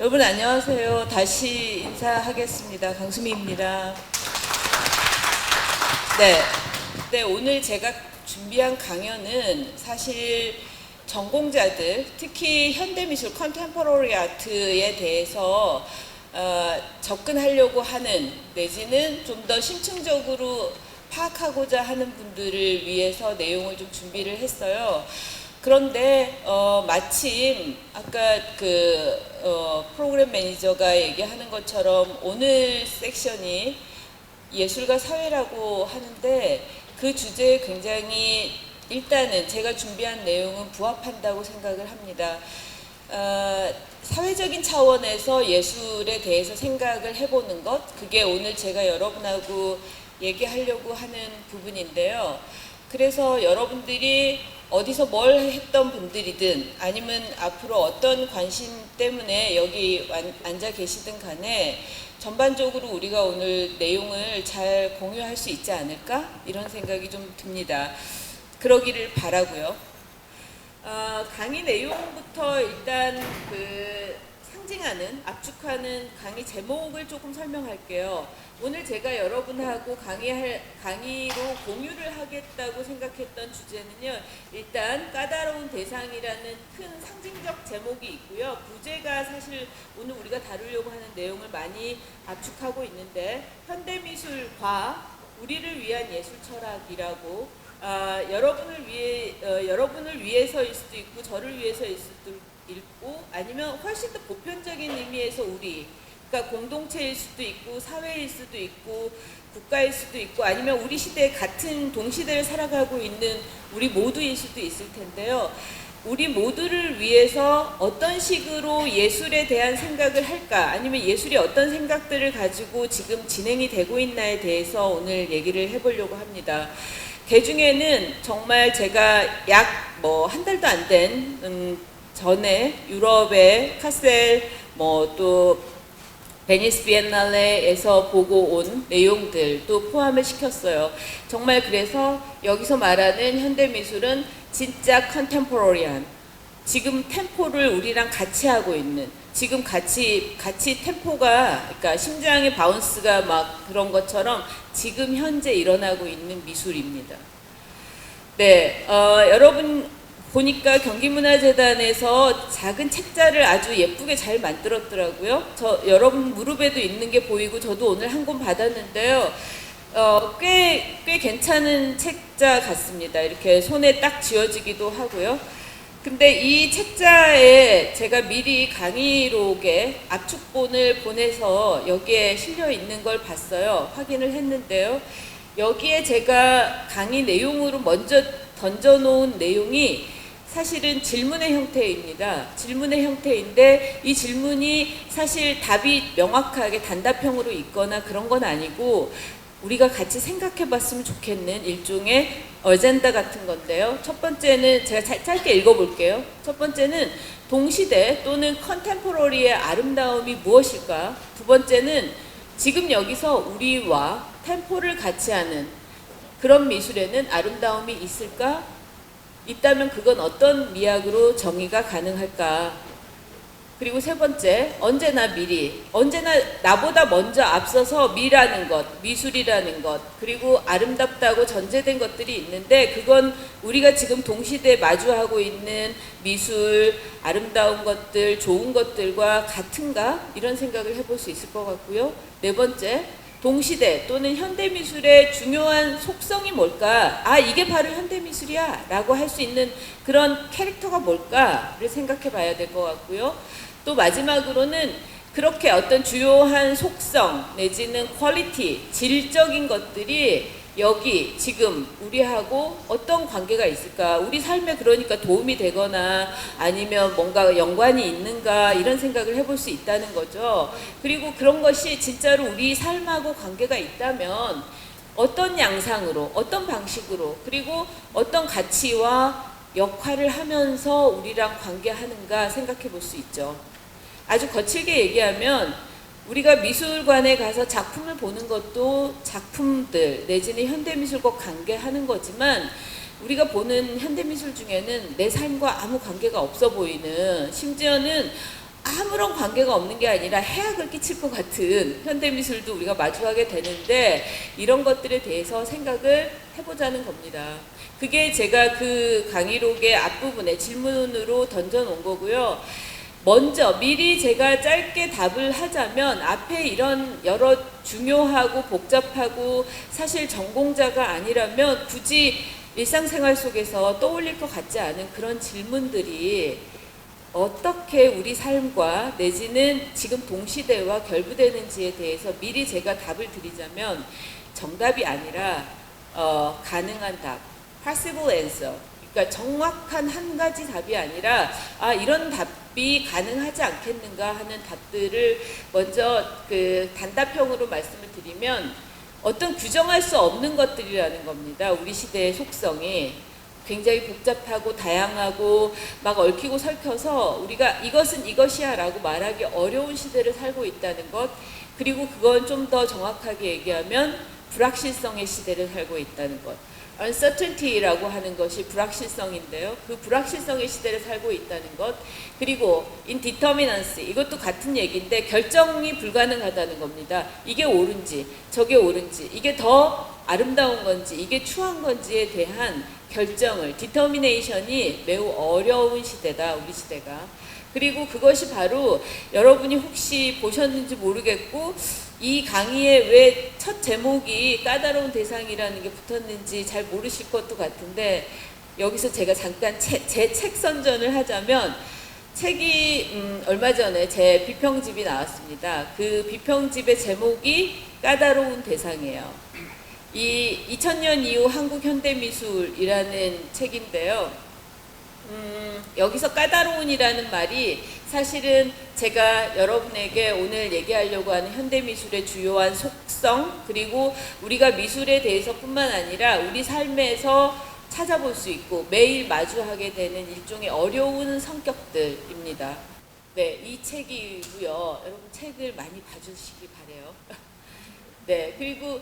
여러분 안녕하세요. 다시 인사하겠습니다. 강수미입니다. 네, 오늘 제가 준비한 강연은 사실 전공자들, 특히 현대미술 컨템포러리 아트에 대해서 접근하려고 하는, 내지는 좀 더 심층적으로 파악하고자 하는 분들을 위해서 내용을 좀 준비를 했어요. 그런데 마침 아까 프로그램 매니저가 얘기하는 것처럼 오늘 섹션이 예술과 사회라고 하는데, 그 주제에 굉장히 일단은 제가 준비한 내용은 부합한다고 생각을 합니다. 사회적인 차원에서 예술에 대해서 생각을 해보는 것, 그게 오늘 제가 여러분하고 얘기하려고 하는 부분인데요. 그래서 여러분들이 어디서 뭘 했던 분들이든 아니면 앞으로 어떤 관심 때문에 여기 앉아 계시든 간에 전반적으로 우리가 오늘 내용을 잘 공유할 수 있지 않을까? 이런 생각이 좀 듭니다. 그러기를 바라고요. 강의 내용부터 일단 상징하는, 압축하는 강의 제목을 조금 설명할게요. 오늘 제가 여러분하고 강의로 공유를 하겠다고 생각했던 주제는요, 일단 까다로운 대상이라는 큰 상징적 제목이 있고요. 부제가 사실 오늘 우리가 다루려고 하는 내용을 많이 압축하고 있는데, 현대미술과 우리를 위한 예술 철학이라고, 여러분을 위해서일 수도 있고 저를 위해서일 수도 있고, 아니면 훨씬 더 보편적인 의미에서 우리, 그러니까 공동체일 수도 있고 사회일 수도 있고 국가일 수도 있고, 아니면 우리 시대에 같은 동시대를 살아가고 있는 우리 모두일 수도 있을 텐데요. 우리 모두를 위해서 어떤 식으로 예술에 대한 생각을 할까, 아니면 예술이 어떤 생각들을 가지고 지금 진행이 되고 있나에 대해서 오늘 얘기를 해보려고 합니다. 그 중에는 정말 제가 약 한 달도 안 된 전에 유럽의 카셀 또 베니스 비엔날레에서 보고 온 내용들도 포함을 시켰어요. 정말 그래서 여기서 말하는 현대미술은 진짜 컨템포러리한, 지금 템포를 우리랑 같이 하고 있는, 지금 같이 템포가, 그러니까 심장의 바운스가 막 그런 것처럼 지금 현재 일어나고 있는 미술입니다. 네, 여러분 보니까 경기문화재단에서 작은 책자를 아주 예쁘게 잘 만들었더라고요. 여러분 무릎에도 있는 게 보이고 저도 오늘 한 권 받았는데요. 꽤 괜찮은 책자 같습니다. 이렇게 손에 딱 쥐어지기도 하고요. 근데 이 책자에 제가 미리 강의록에 압축본을 보내서 여기에 실려 있는 걸 봤어요. 확인을 했는데요. 여기에 제가 강의 내용으로 먼저 던져놓은 내용이 사실은 질문의 형태입니다. 질문의 형태인데 이 질문이 사실 답이 명확하게 단답형으로 있거나 그런 건 아니고 우리가 같이 생각해 봤으면 좋겠는 일종의 어젠다 같은 건데요. 첫 번째는 제가 짧게 읽어볼게요. 첫 번째는 동시대 또는 컨템포러리의 아름다움이 무엇일까? 두 번째는 지금 여기서 우리와 템포를 같이 하는 그런 미술에는 아름다움이 있을까? 있다면 그건 어떤 미학으로 정의가 가능할까? 그리고 세 번째, 언제나 나보다 먼저 앞서서 미라는 것, 미술이라는 것, 그리고 아름답다고 전제된 것들이 있는데 그건 우리가 지금 동시대에 마주하고 있는 미술, 아름다운 것들, 좋은 것들과 같은가? 이런 생각을 해볼 수 있을 것 같고요. 네 번째, 동시대 또는 현대미술의 중요한 속성이 뭘까? 이게 바로 현대미술이야 라고 할 수 있는 그런 캐릭터가 뭘까를 생각해 봐야 될 것 같고요. 또 마지막으로는 그렇게 어떤 주요한 속성 내지는 퀄리티, 질적인 것들이 여기 지금 우리하고 어떤 관계가 있을까? 우리 삶에 그러니까 도움이 되거나 아니면 뭔가 연관이 있는가, 이런 생각을 해볼 수 있다는 거죠. 그리고 그런 것이 진짜로 우리 삶하고 관계가 있다면 어떤 양상으로, 어떤 방식으로, 그리고 어떤 가치와 역할을 하면서 우리랑 관계하는가 생각해 볼 수 있죠. 아주 거칠게 얘기하면 우리가 미술관에 가서 작품을 보는 것도 작품들 내지는 현대미술과 관계하는 거지만, 우리가 보는 현대미술 중에는 내 삶과 아무 관계가 없어 보이는, 심지어는 아무런 관계가 없는 게 아니라 해악을 끼칠 것 같은 현대미술도 우리가 마주하게 되는데 이런 것들에 대해서 생각을 해보자는 겁니다. 그게 제가 그 강의록의 앞부분에 질문으로 던져놓은 거고요. 먼저 미리 제가 짧게 답을 하자면 앞에 이런 여러 중요하고 복잡하고 사실 전공자가 아니라면 굳이 일상생활 속에서 떠올릴 것 같지 않은 그런 질문들이 어떻게 우리 삶과 내지는 지금 동시대와 결부되는지에 대해서 미리 제가 답을 드리자면 정답이 아니라 가능한 답, possible answer. 그러니까 정확한 한 가지 답이 아니라 이런 답이 가능하지 않겠는가 하는 답들을 먼저 그 단답형으로 말씀을 드리면 어떤 규정할 수 없는 것들이라는 겁니다. 우리 시대의 속성이 굉장히 복잡하고 다양하고 막 얽히고 설켜서 우리가 이것은 이것이야 라고 말하기 어려운 시대를 살고 있다는 것, 그리고 그건 좀 더 정확하게 얘기하면 불확실성의 시대를 살고 있다는 것. uncertainty라고 하는 것이 불확실성인데요. 그 불확실성의 시대를 살고 있다는 것, 그리고 indeterminacy, 이것도 같은 얘기인데 결정이 불가능하다는 겁니다. 이게 옳은지 저게 옳은지, 이게 더 아름다운 건지 이게 추한 건지에 대한 결정을, 디터미네이션이 매우 어려운 시대다, 우리 시대가. 그리고 그것이 바로 여러분이 혹시 보셨는지 모르겠고 이 강의에 왜 첫 제목이 까다로운 대상이라는 게 붙었는지 잘 모르실 것도 같은데, 여기서 제가 잠깐 제 책 선전을 하자면, 책이 얼마 전에 제 비평집이 나왔습니다. 그 비평집의 제목이 까다로운 대상이에요. 이 2000년 이후 한국 현대미술이라는 책인데요. 여기서 까다로운이라는 말이 사실은 제가 여러분에게 오늘 얘기하려고 하는 현대미술의 주요한 속성, 그리고 우리가 미술에 대해서 뿐만 아니라 우리 삶에서 찾아볼 수 있고 매일 마주하게 되는 일종의 어려운 성격들입니다. 네, 이 책이고요. 여러분 책을 많이 봐주시기 바래요. 네, 그리고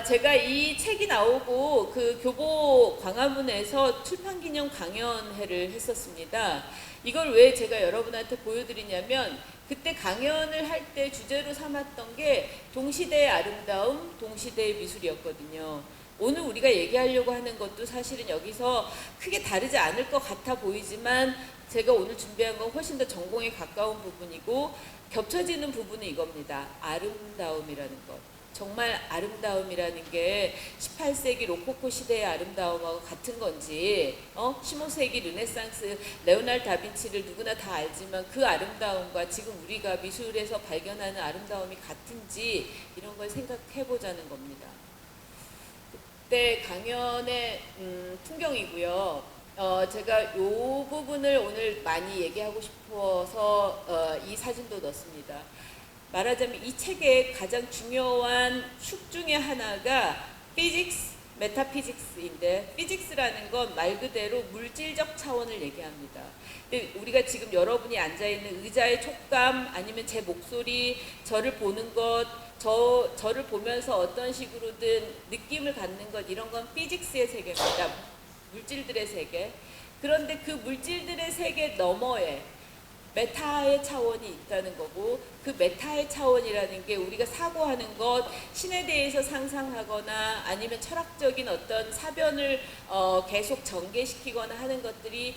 제가 이 책이 나오고 그 교보 광화문에서 출판기념 강연회를 했었습니다. 이걸 왜 제가 여러분한테 보여드리냐면, 그때 강연을 할 때 주제로 삼았던 게 동시대의 아름다움, 동시대의 미술이었거든요. 오늘 우리가 얘기하려고 하는 것도 사실은 여기서 크게 다르지 않을 것 같아 보이지만 제가 오늘 준비한 건 훨씬 더 전공에 가까운 부분이고 겹쳐지는 부분은 이겁니다. 아름다움이라는 것. 정말 아름다움이라는 게 18세기 로코코 시대의 아름다움하고 같은 건지, 15세기 르네상스 레오나르도 다빈치를 누구나 다 알지만 그 아름다움과 지금 우리가 미술에서 발견하는 아름다움이 같은지, 이런 걸 생각해 보자는 겁니다. 그때 강연의 풍경이고요. 제가 이 부분을 오늘 많이 얘기하고 싶어서 이 사진도 넣었습니다. 말하자면 이 책의 가장 중요한 축 중에 하나가 피직스, 메타피직스인데, 피직스라는 건 말 그대로 물질적 차원을 얘기합니다. 근데 우리가 지금 여러분이 앉아있는 의자의 촉감, 아니면 제 목소리, 저를 보는 것, 저를 보면서 어떤 식으로든 느낌을 갖는 것, 이런 건 피직스의 세계입니다. 물질들의 세계. 그런데 그 물질들의 세계 너머에 메타의 차원이 있다는 거고, 그 메타의 차원이라는 게 우리가 사고하는 것, 신에 대해서 상상하거나 아니면 철학적인 어떤 사변을 계속 전개시키거나 하는 것들이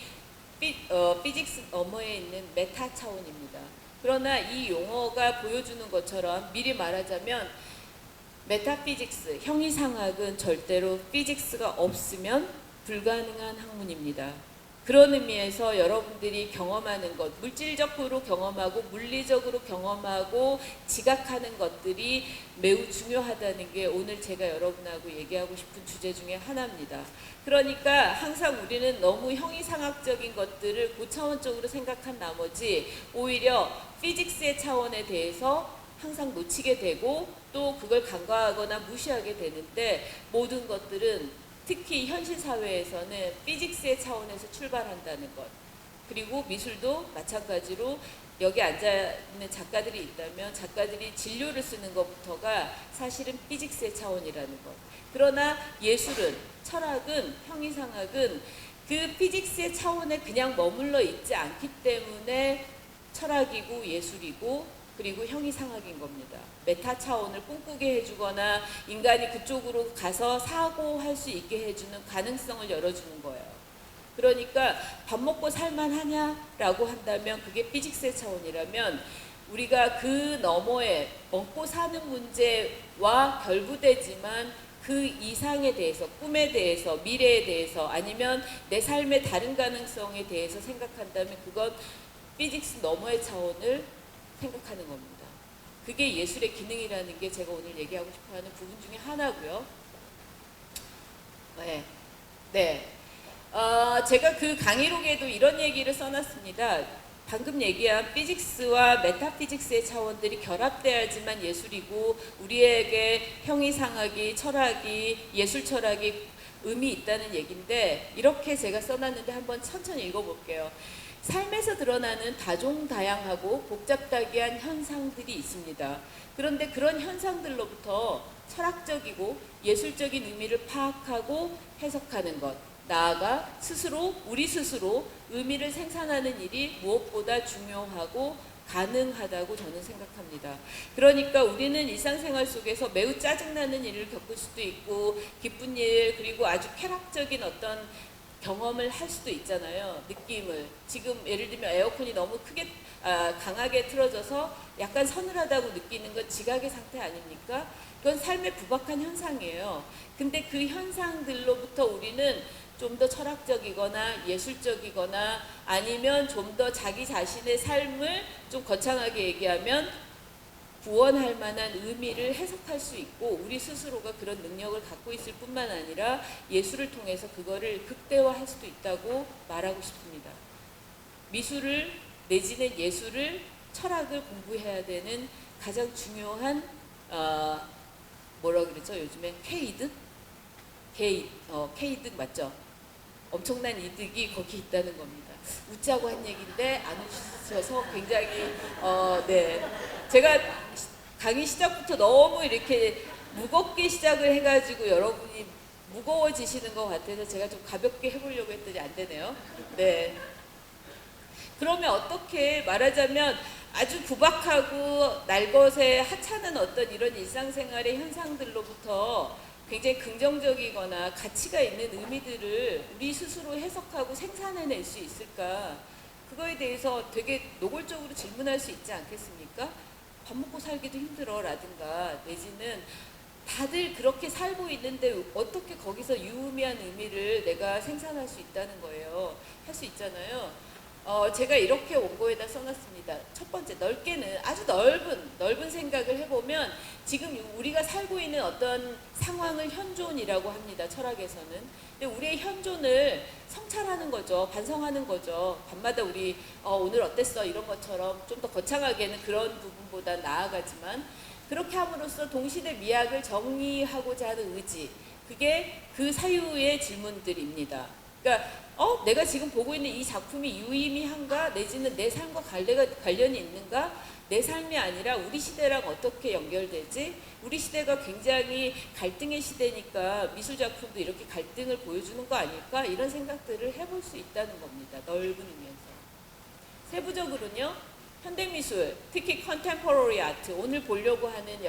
피직스 너머에 있는 메타 차원입니다. 그러나 이 용어가 보여주는 것처럼 미리 말하자면 메타피직스, 형이상학은 절대로 피직스가 없으면 불가능한 학문입니다. 그런 의미에서 여러분들이 경험하는 것, 물질적으로 경험하고 물리적으로 경험하고 지각하는 것들이 매우 중요하다는 게 오늘 제가 여러분하고 얘기하고 싶은 주제 중에 하나입니다. 그러니까 항상 우리는 너무 형이상학적인 것들을 고차원적으로 생각한 나머지 오히려 피직스의 차원에 대해서 항상 놓치게 되고 또 그걸 간과하거나 무시하게 되는데, 모든 것들은 특히 현실 사회에서는 피직스의 차원에서 출발한다는 것, 그리고 미술도 마찬가지로 여기 앉아있는 작가들이 있다면 작가들이 진료를 쓰는 것부터가 사실은 피직스의 차원이라는 것. 그러나 예술은, 철학은, 형이상학은 그 피직스의 차원에 그냥 머물러 있지 않기 때문에 철학이고 예술이고 그리고 형이상학인 겁니다. 메타 차원을 꿈꾸게 해주거나 인간이 그쪽으로 가서 사고할 수 있게 해주는 가능성을 열어주는 거예요. 그러니까 밥 먹고 살만하냐라고 한다면 그게 피직스의 차원이라면 우리가 그 너머에 먹고 사는 문제와 결부되지만 그 이상에 대해서, 꿈에 대해서, 미래에 대해서 아니면 내 삶의 다른 가능성에 대해서 생각한다면 그건 피직스 너머의 차원을 생각하는 겁니다. 그게 예술의 기능이라는 게 제가 오늘 얘기하고 싶어하는 부분 중에 하나고요. 네. 제가 그 강의록에도 이런 얘기를 써놨습니다. 방금 얘기한 피직스와 메타피직스의 차원들이 결합돼야지만 예술이고 우리에게 형이상학이, 철학이, 예술 철학이 의미 있다는 얘기인데 이렇게 제가 써놨는데 한번 천천히 읽어볼게요. 삶에서 드러나는 다종다양하고 복잡다기한 현상들이 있습니다. 그런데 그런 현상들로부터 철학적이고 예술적인 의미를 파악하고 해석하는 것, 나아가 우리 스스로 의미를 생산하는 일이 무엇보다 중요하고 가능하다고 저는 생각합니다. 그러니까 우리는 일상생활 속에서 매우 짜증나는 일을 겪을 수도 있고 기쁜 일 그리고 아주 쾌락적인 어떤 경험을 할 수도 있잖아요. 느낌을. 지금 예를 들면 에어컨이 너무 강하게 틀어져서 약간 서늘하다고 느끼는 건 지각의 상태 아닙니까? 그건 삶의 부박한 현상이에요. 근데 그 현상들로부터 우리는 좀 더 철학적이거나 예술적이거나 아니면 좀 더 자기 자신의 삶을 좀 거창하게 얘기하면 구원할 만한 의미를 해석할 수 있고 우리 스스로가 그런 능력을 갖고 있을 뿐만 아니라 예술을 통해서 그거를 극대화할 수도 있다고 말하고 싶습니다. 미술을 내지는 예술을 철학을 공부해야 되는 가장 중요한 뭐라 그랬죠? 요즘에 K이득? K이득 맞죠? 엄청난 이득이 거기 있다는 겁니다. 웃자고 한 얘기인데 안 웃으셔서 굉장히 네. 제가 강의 시작부터 너무 이렇게 무겁게 시작을 해가지고 여러분이 무거워지시는 것 같아서 제가 좀 가볍게 해보려고 했더니 안 되네요. 네. 그러면 어떻게 말하자면 아주 구박하고 날것에 하찮은 어떤 이런 일상생활의 현상들로부터 굉장히 긍정적이거나 가치가 있는 의미들을 우리 스스로 해석하고 생산해낼 수 있을까? 그거에 대해서 되게 노골적으로 질문할 수 있지 않겠습니까? 밥 먹고 살기도 힘들어 라든가 내지는 다들 그렇게 살고 있는데 어떻게 거기서 유의미한 의미를 내가 생산할 수 있다는 거예요. 할 수 있잖아요. 제가 이렇게 원고에다 써놨습니다. 첫 번째, 넓게는 아주 넓은 생각을 해보면 지금 우리가 살고 있는 어떤 상황을 현존이라고 합니다. 철학에서는. 근데 우리의 현존을 성찰하는 거죠. 반성하는 거죠. 밤마다 우리 오늘 어땠어? 이런 것처럼 좀 더 거창하게는 그런 부분보다 나아가지만 그렇게 함으로써 동시대 미학을 정리하고자 하는 의지, 그게 그 사유의 질문들입니다. 그러니까 내가 지금 보고 있는 이 작품이 유의미한가? 내지는 내 삶과 관련이 있는가? 내 삶이 아니라 우리 시대랑 어떻게 연결되지? 우리 시대가 굉장히 갈등의 시대니까 미술 작품도 이렇게 갈등을 보여주는 거 아닐까? 이런 생각들을 해볼 수 있다는 겁니다. 넓은 의미에서. 세부적으로는요. 현대미술, 특히 컨템포러리 아트, 오늘 보려고 하는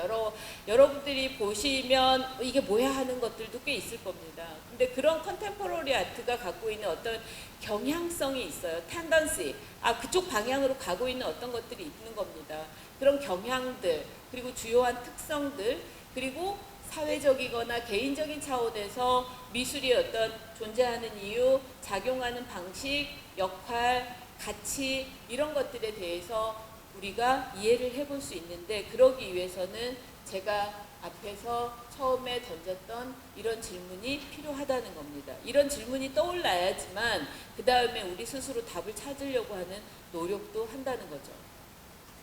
여러분들이 보시면 이게 뭐야 하는 것들도 꽤 있을 겁니다. 근데 그런 컨템포러리 아트가 갖고 있는 어떤 경향성이 있어요. 텐던시, 그쪽 방향으로 가고 있는 어떤 것들이 있는 겁니다. 그런 경향들, 그리고 주요한 특성들, 그리고 사회적이거나 개인적인 차원에서 미술이 어떤 존재하는 이유, 작용하는 방식, 역할, 가치 이런 것들에 대해서 우리가 이해를 해볼 수 있는데 그러기 위해서는 제가 앞에서 처음에 던졌던 이런 질문이 필요하다는 겁니다. 이런 질문이 떠올라야지만 그 다음에 우리 스스로 답을 찾으려고 하는 노력도 한다는 거죠.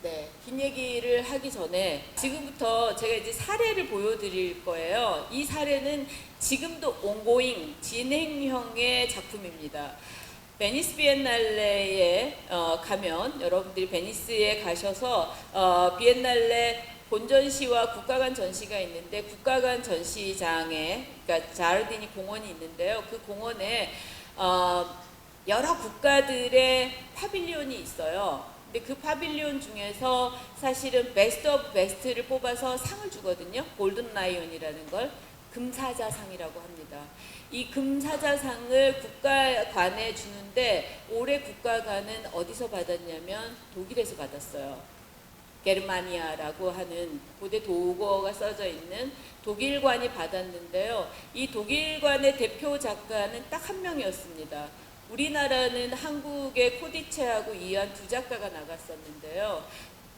네, 긴 얘기를 하기 전에 지금부터 제가 이제 사례를 보여드릴 거예요. 이 사례는 지금도 온고잉 진행형의 작품입니다. 베니스 비엔날레에 가면 여러분들이 베니스에 가셔서 비엔날레 본전시와 국가관 전시가 있는데 국가관 전시장에 그러니까 자르디니 공원이 있는데요. 그 공원에 여러 국가들의 파빌리온이 있어요. 근데 그 파빌리온 중에서 사실은 베스트 오브 베스트를 뽑아서 상을 주거든요. 골든 라이온이라는 걸 금사자상이라고 합니다. 이 금사자상을 국가관에 주는데 올해 국가관은 어디서 받았냐면 독일에서 받았어요. 게르마니아라고 하는 고대 도어가 써져 있는 독일관이 받았는데요. 이 독일관의 대표 작가는 딱 한 명이었습니다. 우리나라는 한국의 코디체하고 이한 두 작가가 나갔었는데요.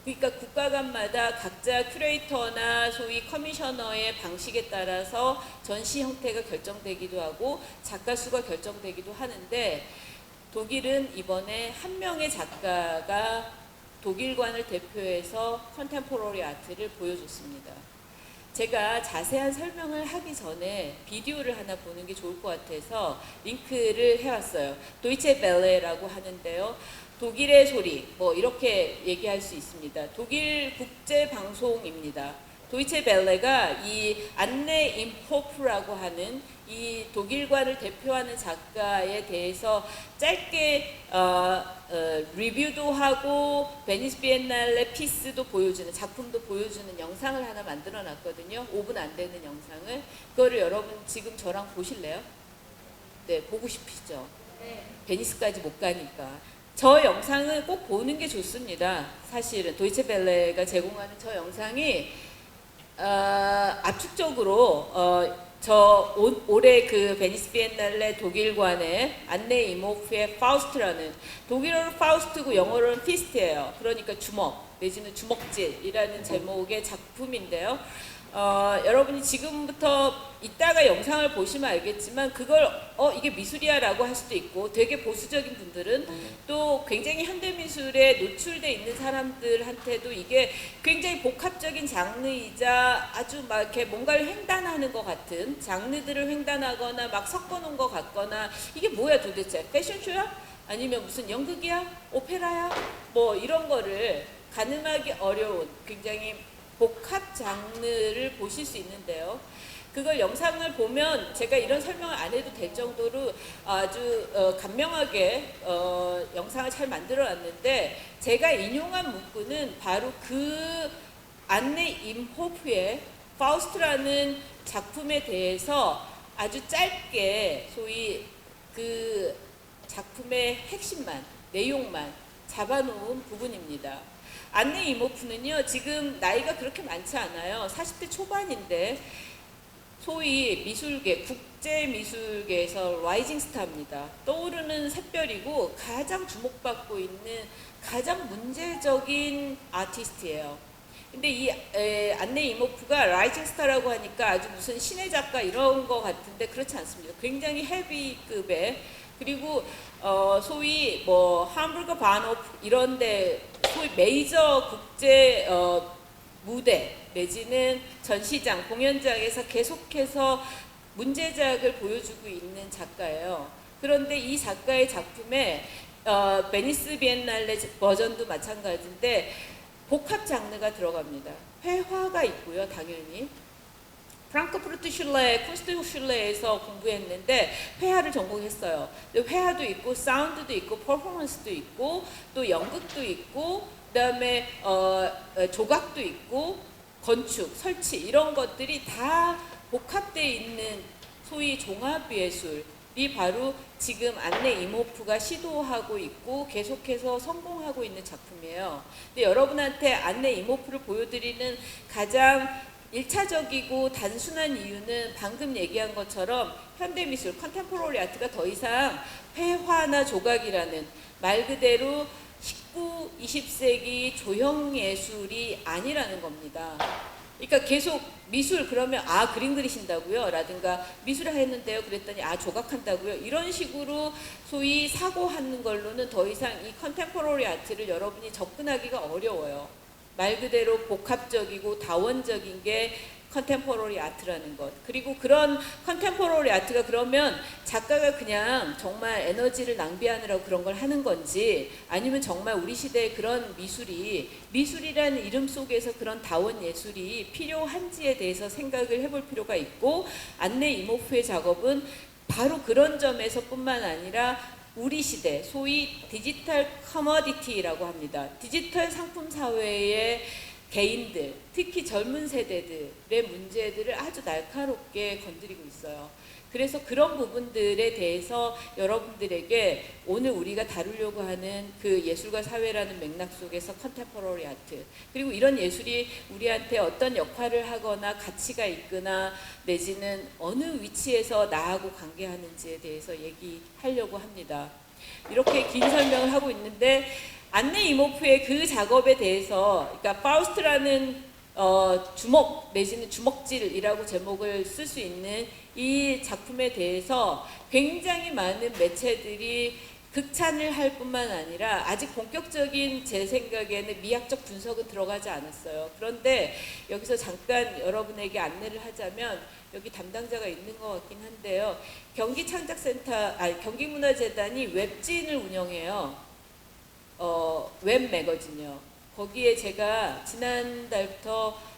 그러니까 국가관마다 각자 큐레이터나 소위 커미셔너의 방식에 따라서 전시 형태가 결정되기도 하고 작가 수가 결정되기도 하는데 독일은 이번에 한 명의 작가가 독일관을 대표해서 컨템포러리 아트를 보여줬습니다. 제가 자세한 설명을 하기 전에 비디오를 하나 보는 게 좋을 것 같아서 링크를 해왔어요. 도이체 벨레라고 하는데요. 독일의 소리, 뭐 이렇게 얘기할 수 있습니다. 독일 국제 방송입니다. 도이체 벨레가 이 안네 임호프라고 하는 이 독일관을 대표하는 작가에 대해서 짧게 리뷰도 하고 베니스 비엔날레 피스도 보여주는, 작품도 보여주는 영상을 하나 만들어 놨거든요. 5분 안 되는 영상을. 그거를 여러분 지금 저랑 보실래요? 네, 보고 싶으시죠? 네. 베니스까지 못 가니까. 저 영상은 꼭 보는 게 좋습니다. 사실은 도이체 벨레가 제공하는 저 영상이 압축적으로 올해 그 베니스 비엔날레 독일관의 안네 이모프의 파우스트라는, 독일어로 파우스트고 영어로는 피스트예요. 그러니까 주먹 내지는 주먹질이라는 제목의 작품인데요. 여러분이 지금부터 이따가 영상을 보시면 알겠지만 그걸 이게 미술이야 라고 할 수도 있고, 되게 보수적인 분들은 또 굉장히 현대미술에 노출되어 있는 사람들한테도 이게 굉장히 복합적인 장르이자 아주 막 이렇게 뭔가를 횡단하는 것 같은, 장르들을 횡단하거나 막 섞어놓은 것 같거나, 이게 뭐야 도대체, 패션쇼야? 아니면 무슨 연극이야? 오페라야? 뭐 이런 거를 가늠하기 어려운 굉장히 복합 장르를 보실 수 있는데요. 그걸 영상을 보면 제가 이런 설명을 안 해도 될 정도로 아주 간명하게 영상을 잘 만들어 놨는데, 제가 인용한 문구는 바로 그 안네 임호프의 파우스트라는 작품에 대해서 아주 짧게 소위 그 작품의 핵심만, 내용만 잡아놓은 부분입니다. 안네 이모프는요, 지금 나이가 그렇게 많지 않아요. 40대 초반인데 소위 미술계, 국제 미술계에서 라이징 스타입니다. 떠오르는 샛별이고 가장 주목받고 있는 가장 문제적인 아티스트예요. 근데 이 안네 이모프가 라이징 스타라고 하니까 아주 무슨 신의 작가 이런 거 같은데 그렇지 않습니다. 굉장히 헤비급의, 그리고 소위 뭐 함부르그 바노프 이런데 소위 메이저 국제 무대 내지는 전시장, 공연장에서 계속해서 문제작을 보여주고 있는 작가예요. 그런데 이 작가의 작품에 베니스 비엔날레 버전도 마찬가지인데 복합 장르가 들어갑니다. 회화가 있고요, 당연히. 프랑크푸르트 슐레, 쿤스트 슐레에서 공부했는데 회화를 전공했어요. 회화도 있고 사운드도 있고 퍼포먼스도 있고 또 연극도 있고 그다음에 조각도 있고 건축, 설치 이런 것들이 다 복합되어 있는 소위 종합예술이 바로 지금 안네 이모프가 시도하고 있고 계속해서 성공하고 있는 작품이에요. 근데 여러분한테 안네 이모프를 보여드리는 가장 1차적이고 단순한 이유는 방금 얘기한 것처럼 현대미술, 컨템포러리 아트가 더 이상 회화나 조각이라는 말 그대로 19, 20세기 조형 예술이 아니라는 겁니다. 그러니까 계속 미술 그러면 그림 그리신다고요? 라든가 미술을 했는데요? 그랬더니 조각한다고요? 이런 식으로 소위 사고하는 걸로는 더 이상 이 컨템포러리 아트를 여러분이 접근하기가 어려워요. 말 그대로 복합적이고 다원적인 게 컨템포러리 아트라는 것. 그리고 그런 컨템포러리 아트가 그러면 작가가 그냥 정말 에너지를 낭비하느라고 그런 걸 하는 건지, 아니면 정말 우리 시대에 그런 미술이라는 이름 속에서 그런 다원 예술이 필요한지에 대해서 생각을 해볼 필요가 있고, 안네 이모프의 작업은 바로 그런 점에서 뿐만 아니라 우리 시대, 소위 디지털 커머디티라고 합니다. 디지털 상품 사회의 개인들, 특히 젊은 세대들의 문제들을 아주 날카롭게 건드리고 있어요. 그래서 그런 부분들에 대해서 여러분들에게 오늘 우리가 다루려고 하는 그 예술과 사회라는 맥락 속에서 컨템포러리 아트, 그리고 이런 예술이 우리한테 어떤 역할을 하거나 가치가 있거나 내지는 어느 위치에서 나하고 관계하는지에 대해서 얘기하려고 합니다. 이렇게 긴 설명을 하고 있는데 안네 이모프의 그 작업에 대해서, 그러니까 파우스트라는 주먹 내지는 주먹질이라고 제목을 쓸 수 있는 이 작품에 대해서 굉장히 많은 매체들이 극찬을 할 뿐만 아니라 아직 본격적인 제 생각에는 미학적 분석은 들어가지 않았어요. 그런데 여기서 잠깐 여러분에게 안내를 하자면 여기 담당자가 있는 것 같긴 한데요. 경기문화재단이 웹진을 운영해요. 웹 매거진이요. 거기에 제가 지난달부터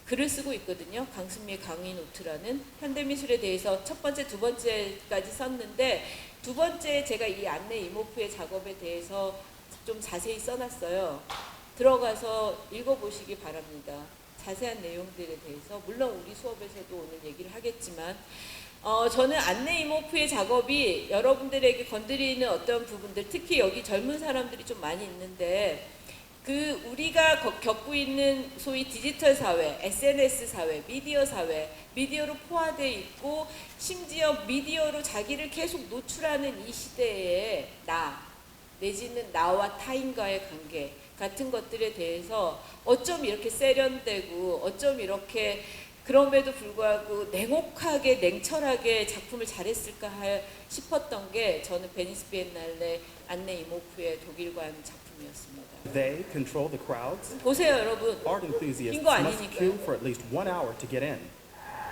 글을 쓰고 있거든요. 강승미의 강의 노트라는 현대미술에 대해서 첫 번째, 두 번째까지 썼는데 두 번째 제가 이 안네 이모프의 작업에 대해서 좀 자세히 써놨어요. 들어가서 읽어보시기 바랍니다. 자세한 내용들에 대해서 물론 우리 수업에서도 오늘 얘기를 하겠지만 저는 안네 이모프의 작업이 여러분들에게 건드리는 어떤 부분들, 특히 여기 젊은 사람들이 좀 많이 있는데 그 우리가 겪고 있는 소위 디지털 사회, SNS 사회, 미디어 사회, 미디어로 포화되어 있고 심지어 미디어로 자기를 계속 노출하는 이 시대에 내지는 나와 타인과의 관계 같은 것들에 대해서 어쩜 이렇게 세련되고 어쩜 이렇게 그럼에도 불구하고 냉혹하게 냉철하게 작품을 잘했을까 싶었던 게 저는 베니스 비엔날레 안네 이모프의 독일관 작품이었습니다. They control the crowds. 보세요, 여러분. Art enthusiasts 긴 거 must 아니니까요. queue for at least 1 hour to get in.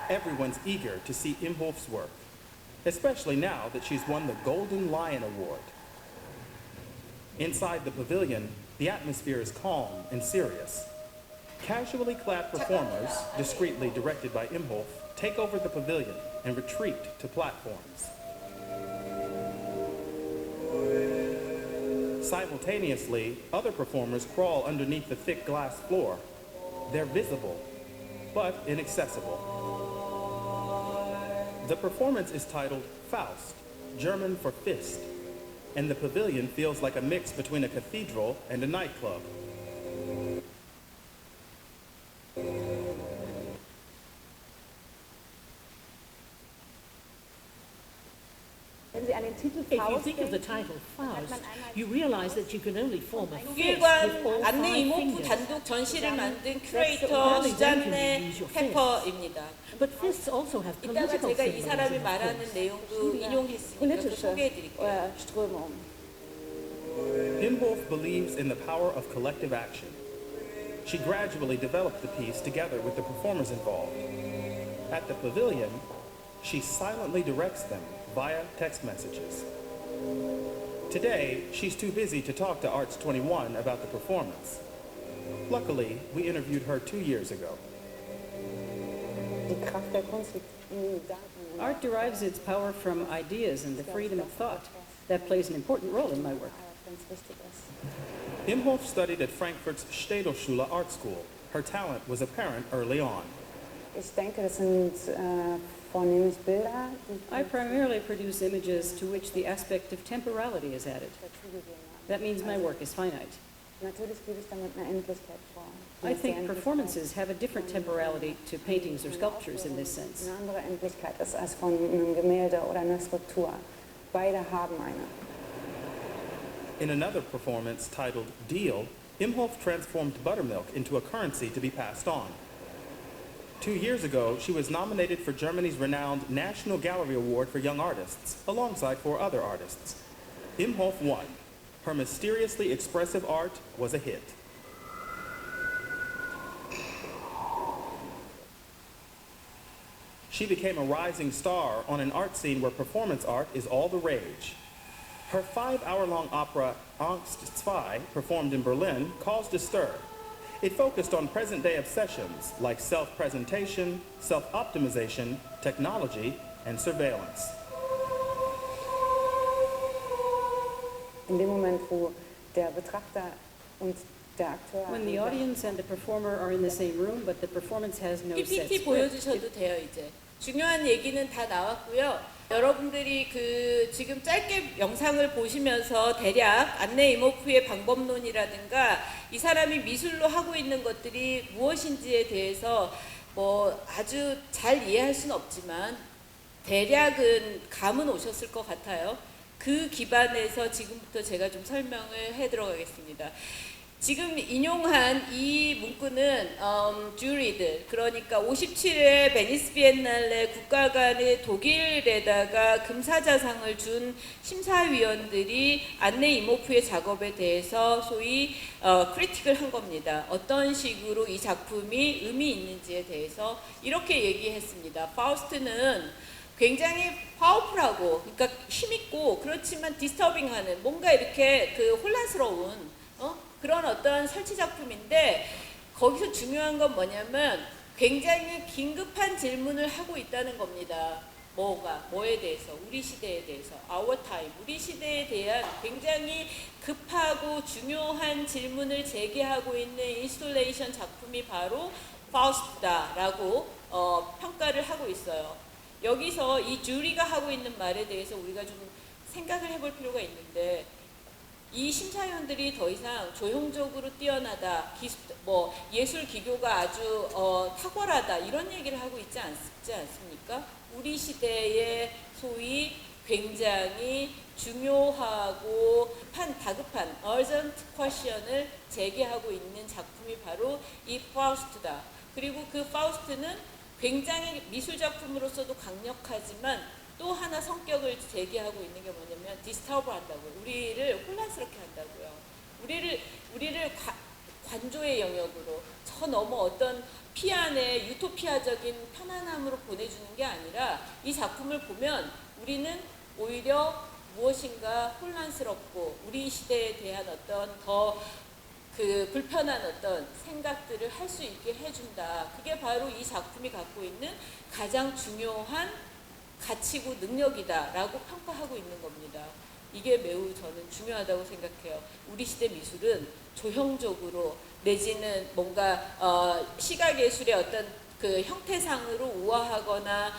Everyone's eager to see Imhof's work, especially now that she's won the Golden Lion Award. Inside the pavilion, the atmosphere is calm and serious. Casually clad performers, discreetly directed by Imhof, take over the pavilion and retreat to platforms. Simultaneously, other performers crawl underneath the thick glass floor. They're visible, but inaccessible. The performance is titled Faust, German for fist, and the pavilion feels like a mix between a cathedral and a nightclub. If you think of the title Faust, you realize that you can only form a fist with 독일관 all 안네 5 이모프 fingers. 단독 전시를 만든 큐레이터 수잔네 페퍼입니다. But fists also have 이따가 political 제가 이 사람이 symbolism, of 말하는 course. 내용도 인용했으니까 또 소개해드릴게요. Strömung. Imhof believes in the power of collective action. She gradually developed the piece together with the performers involved. At the pavilion, she silently directs them via text messages. Today, she's too busy to talk to Arts 21 about the performance. Luckily, we interviewed her 2 years ago. Die Kraft der Kunst liegt in den Gedanken. Art derives its power from ideas and the freedom of thought. That plays an important role in my work. Ganz wichtig ist. Imhof studied at Frankfurt's Städelschule Art School. Her talent was apparent early on. Ich denke, das sind vornehmlich Bilder, die I primarily produce images to which the aspect of temporality is added. dazugegeben haben. That means my work is finite. Natürlich gebe ich damit eine Endlichkeit vor. I think performances have a different temporality to paintings or sculptures in this sense. Eine andere Endlichkeit ist als von einem Gemälde oder einer Skulptur. Beide haben eine. In another performance titled Deal, Imhof transformed buttermilk into a currency to be passed on. 2 years ago, she was nominated for Germany's renowned National Gallery Award for Young Artists, alongside 4 other artists. Imhof won. Her mysteriously expressive art was a hit. She became a rising star on an art scene where performance art is all the rage. Her 5-hour-long opera Angst 2, performed in Berlin, caused a stir. It focused on present-day obsessions like self-presentation, self-optimization, technology, and surveillance. in dem Moment, wo der Betrachter und der Akteur When the audience and the performer are in the same room, but the performance has no set PPT script. 보여주셔도 돼요, 이제. 중요한 얘기는 다 나왔고요. 여러분들이 지금 짧게 영상을 보시면서 대략 안내 이모프의 방법론이라든가 이 사람이 미술로 하고 있는 것들이 무엇인지에 대해서 뭐 아주 잘 이해할 수는 없지만 대략은 감은 오셨을 것 같아요. 그 기반에서 지금부터 제가 좀 설명을 해 들어가겠습니다. 지금 인용한 이 문구는 듀리드, 그러니까 57회 베니스 비엔날레 국가 간의 독일에다가 금사자상을 준 심사위원들이 안네 이모프의 작업에 대해서 소위 크리틱을 한 겁니다. 어떤 식으로 이 작품이 의미 있는지에 대해서 이렇게 얘기했습니다. 파우스트는 굉장히 파워풀하고, 그러니까 힘있고, 그렇지만 디스터빙하는, 뭔가 이렇게 혼란스러운 그런 어떤 설치 작품인데, 거기서 중요한 건 뭐냐면 굉장히 긴급한 질문을 하고 있다는 겁니다. 뭐에 대해서, 우리 시대에 대해서, our time, 우리 시대에 대한 굉장히 급하고 중요한 질문을 제기하고 있는 인스톨레이션 작품이 바로 파우스트다라고 평가를 하고 있어요. 여기서 이 주리가 하고 있는 말에 대해서 우리가 좀 생각을 해볼 필요가 있는데, 이 심사위원들이 더 이상 조형적으로 뛰어나다, 예술 기교가 아주 탁월하다 이런 얘기를 하고 있지 않습니까? 우리 시대의 소위 굉장히 중요하고 다급한 urgent question을 제기하고 있는 작품이 바로 이 파우스트다. 그리고 그 파우스트는 굉장히 미술 작품으로서도 강력하지만 또 하나 성격을 제기하고 있는 게 뭐냐면 디스터브 한다고요. 우리를 혼란스럽게 한다고요. 우리를 관조의 영역으로 저 넘어 어떤 피안의 유토피아적인 편안함으로 보내주는 게 아니라 이 작품을 보면 우리는 오히려 무엇인가 혼란스럽고 우리 시대에 대한 어떤 더 불편한 어떤 생각들을 할 수 있게 해준다. 그게 바로 이 작품이 갖고 있는 가장 중요한 가치고 능력이다라고 평가하고 있는 겁니다. 이게 매우 저는 중요하다고 생각해요. 우리 시대 미술은 조형적으로 내지는 뭔가 시각예술의 어떤 그 형태상으로 우아하거나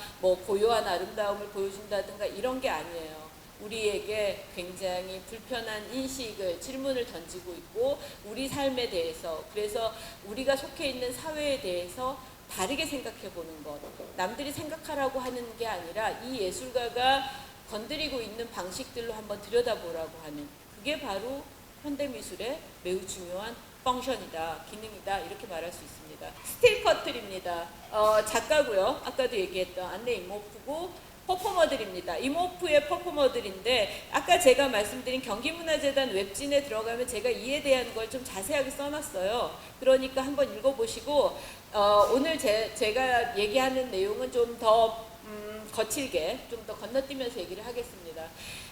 고요한 아름다움을 보여준다든가 이런 게 아니에요. 우리에게 굉장히 불편한 인식을, 질문을 던지고 있고 우리 삶에 대해서, 그래서 우리가 속해 있는 사회에 대해서 다르게 생각해 보는 것, 남들이 생각하라고 하는 게 아니라 이 예술가가 건드리고 있는 방식들로 한번 들여다보라고 하는, 그게 바로 현대미술의 매우 중요한 펑션이다, 기능이다, 이렇게 말할 수 있습니다. 스틸 커틀입니다. 작가고요. 아까도 얘기했던 안네 이모프고 퍼포머들입니다. 이모프의 퍼포머들인데 아까 제가 말씀드린 경기문화재단 웹진에 들어가면 제가 이에 대한 걸 좀 자세하게 써놨어요. 그러니까 한번 읽어보시고 오늘 제가 얘기하는 내용은 좀 더 거칠게 좀 더 건너뛰면서 얘기를 하겠습니다.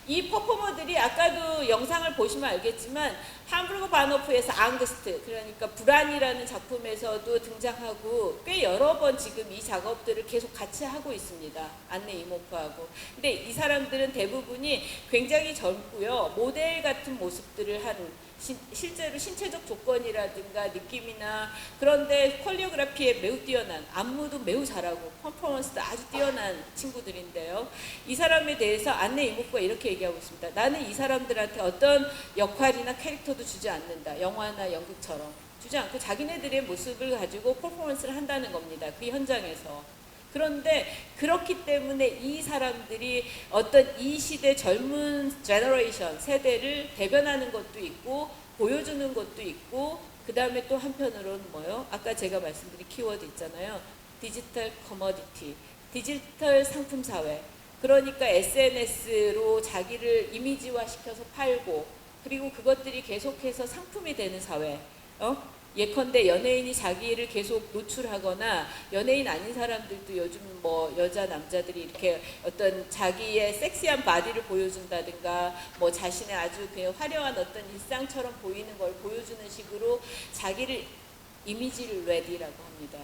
이 퍼포머들이 아까도 영상을 보시면 알겠지만 함부르그 바노프에서 앙그스트, 그러니까 불안이라는 작품에서도 등장하고 꽤 여러 번 지금 이 작업들을 계속 같이 하고 있습니다. 안네 이모프하고. 근데 이 사람들은 대부분이 굉장히 젊고요. 모델 같은 모습들을 한 실제로 신체적 조건이라든가 느낌이나, 그런데 콜리오그라피에 매우 뛰어난, 안무도 매우 잘하고 퍼포먼스도 아주 뛰어난 친구들인데요. 이 사람에 대해서 안네 이모프가 이렇게 얘기하고 있습니다. 나는 이 사람들한테 어떤 역할이나 캐릭터도 주지 않는다. 영화나 연극처럼 주지 않고 자기네들의 모습을 가지고 퍼포먼스를 한다는 겁니다. 그 현장에서. 그런데 그렇기 때문에 이 사람들이 어떤 이 시대 젊은 제너레이션 세대를 대변하는 것도 있고 보여주는 것도 있고, 그 다음에 또 한편으로는 뭐요? 아까 제가 말씀드린 키워드 있잖아요. 디지털 커머디티, 디지털 상품 사회. 그러니까 SNS로 자기를 이미지화 시켜서 팔고, 그리고 그것들이 계속해서 상품이 되는 사회. 예컨대 연예인이 자기를 계속 노출하거나, 연예인 아닌 사람들도 요즘 여자 남자들이 이렇게 어떤 자기의 섹시한 바디를 보여준다든가 자신의 아주 그냥 화려한 어떤 일상처럼 보이는 걸 보여주는 식으로 자기를 이미지를 레디라고 합니다.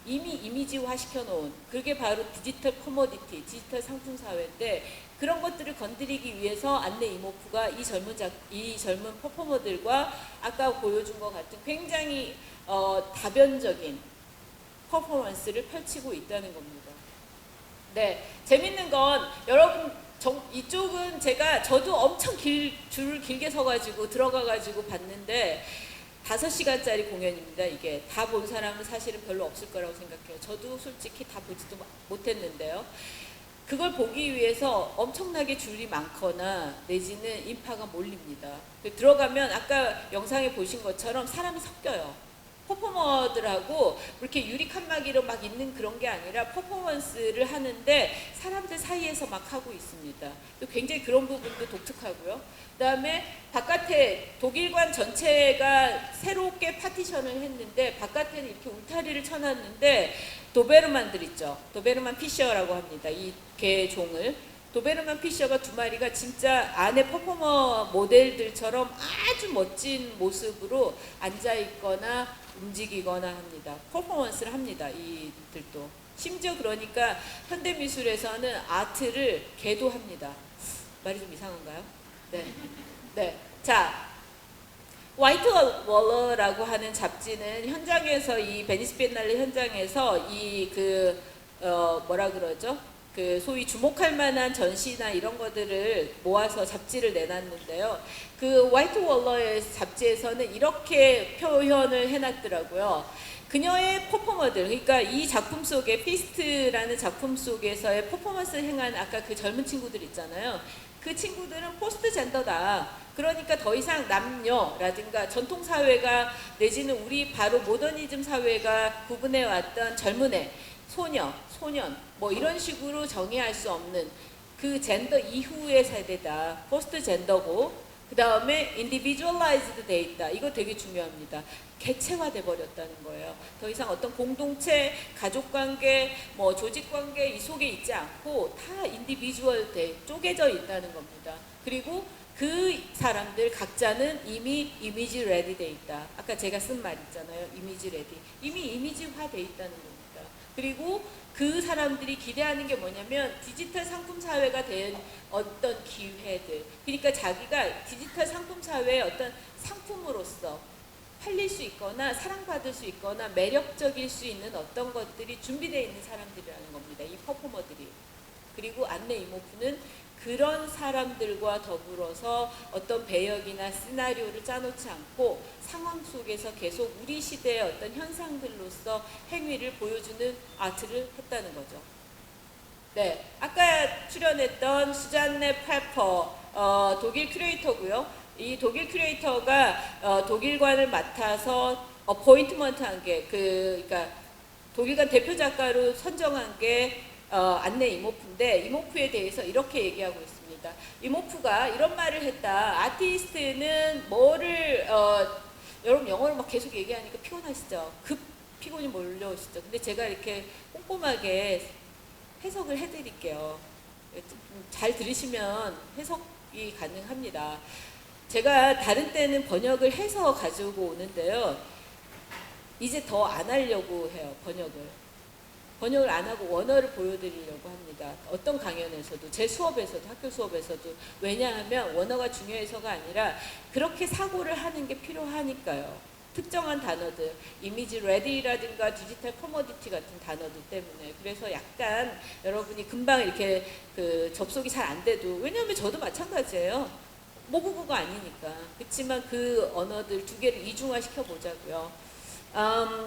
이미 이미지화 시켜놓은, 그게 바로 디지털 커머디티, 디지털 상품 사회인데, 그런 것들을 건드리기 위해서 안내 이모프가 이 젊은 퍼포머들과 아까 보여준 것 같은 굉장히 다변적인 퍼포먼스를 펼치고 있다는 겁니다. 네, 재밌는 건 여러분 이쪽은 저도 엄청 줄을 길게 서가지고 들어가가지고 봤는데 5시간짜리 공연입니다. 이게 다 본 사람은 사실은 별로 없을 거라고 생각해요. 저도 솔직히 다 보지도 못했는데요. 그걸 보기 위해서 엄청나게 줄이 많거나 내지는 인파가 몰립니다. 들어가면 아까 영상에 보신 것처럼 사람이 섞여요. 퍼포머들하고 그렇게 유리 칸막이로 막 있는 그런 게 아니라 퍼포먼스를 하는데 사람들 사이에서 막 하고 있습니다. 또 굉장히 그런 부분도 독특하고요. 그 다음에 바깥에 독일관 전체가 새롭게 파티션을 했는데 바깥에는 이렇게 울타리를 쳐놨는데 도베르만들 있죠. 도베르만 피셔라고 합니다. 이 개종을. 도베르만 피셔가 2마리가 진짜 안에 퍼포머 모델들처럼 아주 멋진 모습으로 앉아있거나 움직이거나 합니다. 퍼포먼스를 합니다. 이들도. 심지어 그러니까 현대미술에서는 아트를 개도 합니다. 말이 좀 이상한가요? 네. 네. 자, 화이트 월러라고 하는 잡지는 현장에서 이 베니스 비엔날레 현장에서 뭐라 그러죠? 소위 주목할 만한 전시나 이런 것들을 모아서 잡지를 내놨는데요. 그 화이트 월러의 잡지에서는 이렇게 표현을 해놨더라고요. 그녀의 퍼포머들, 그러니까 이 작품 속에 피스트라는 작품 속에서의 퍼포먼스를 행한 아까 그 젊은 친구들 있잖아요. 그 친구들은 포스트 젠더다. 그러니까 더 이상 남녀라든가 전통사회가 내지는 우리 바로 모더니즘 사회가 구분해왔던 젊은 애, 소년 뭐 이런 식으로 정의할 수 없는 그 젠더 이후의 세대다. 포스트 젠더고 그 다음에 individualized 돼 있다. 이거 되게 중요합니다. 개체화돼 버렸다는 거예요. 더 이상 어떤 공동체, 가족관계, 뭐 조직관계 이 속에 있지 않고 다 인디비주얼 쪼개져 있다는 겁니다. 그리고 그 사람들 각자는 이미 이미지 레디 돼 있다. 아까 제가 쓴 말 있잖아요. 이미지 레디. 이미 이미지화 돼 있다는 겁니다. 그리고 그 사람들이 기대하는 게 뭐냐면 디지털 상품 사회가 된 어떤 기회들. 그러니까 자기가 디지털 상품 사회의 어떤 상품으로서 팔릴 수 있거나 사랑받을 수 있거나 매력적일 수 있는 어떤 것들이 준비되어 있는 사람들이라는 겁니다. 이 퍼포머들이. 그리고 안내 이모프는 그런 사람들과 더불어서 어떤 배역이나 시나리오를 짜놓지 않고 상황 속에서 계속 우리 시대의 어떤 현상들로서 행위를 보여주는 아트를 했다는 거죠. 네, 아까 출연했던 수잔네 페퍼, 독일 큐레이터고요. 이 독일 큐레이터가 독일관을 맡아서 어포인트먼트한 게 그러니까 독일관 대표 작가로 선정한 게 안내 이모프인데 이모프에 대해서 이렇게 얘기하고 있습니다. 이모프가 이런 말을 했다. 아티스트는 뭐를 여러분 영어를 막 계속 얘기하니까 피곤하시죠? 급 피곤이 몰려오시죠? 근데 제가 이렇게 꼼꼼하게 해석을 해드릴게요. 잘 들으시면 해석이 가능합니다. 제가 다른 때는 번역을 해서 가지고 오는데요. 이제 더 안 하려고 해요. 번역을 안 하고 원어를 보여드리려고 합니다. 어떤 강연에서도 제 수업에서도 학교 수업에서도 왜냐하면 원어가 중요해서가 아니라 그렇게 사고를 하는 게 필요하니까요. 특정한 단어들, 이미지 레디라든가 디지털 커머디티 같은 단어들 때문에. 그래서 약간 여러분이 금방 이렇게 접속이 잘 안 돼도 왜냐하면 저도 마찬가지예요. 모국어가 아니니까. 그렇지만 그 언어들 2개를 이중화 시켜보자고요.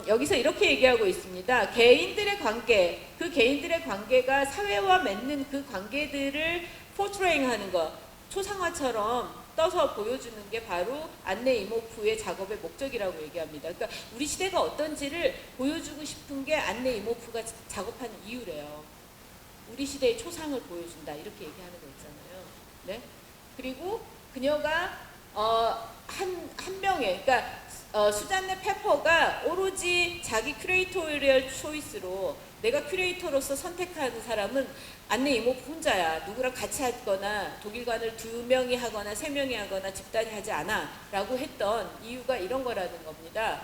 여기서 이렇게 얘기하고 있습니다. 개인들의 관계, 그 개인들의 관계가 사회와 맺는 그 관계들을 포트레잉하는 것, 초상화처럼 떠서 보여주는 게 바로 안내 이모프의 작업의 목적이라고 얘기합니다. 그러니까 우리 시대가 어떤지를 보여주고 싶은 게 안내 이모프가 작업하는 이유래요. 우리 시대의 초상을 보여준다 이렇게 얘기하는 거 있잖아요. 네? 그리고 그녀가 한 명의 그러니까 수잔네 페퍼가 오로지 자기 큐레이토리얼 초이스로 내가 큐레이터로서 선택하는 사람은 안내 이모프 혼자야. 누구랑 같이 하거나 독일관을 2명이 하거나 3명이 하거나 집단이 하지 않아 라고 했던 이유가 이런 거라는 겁니다.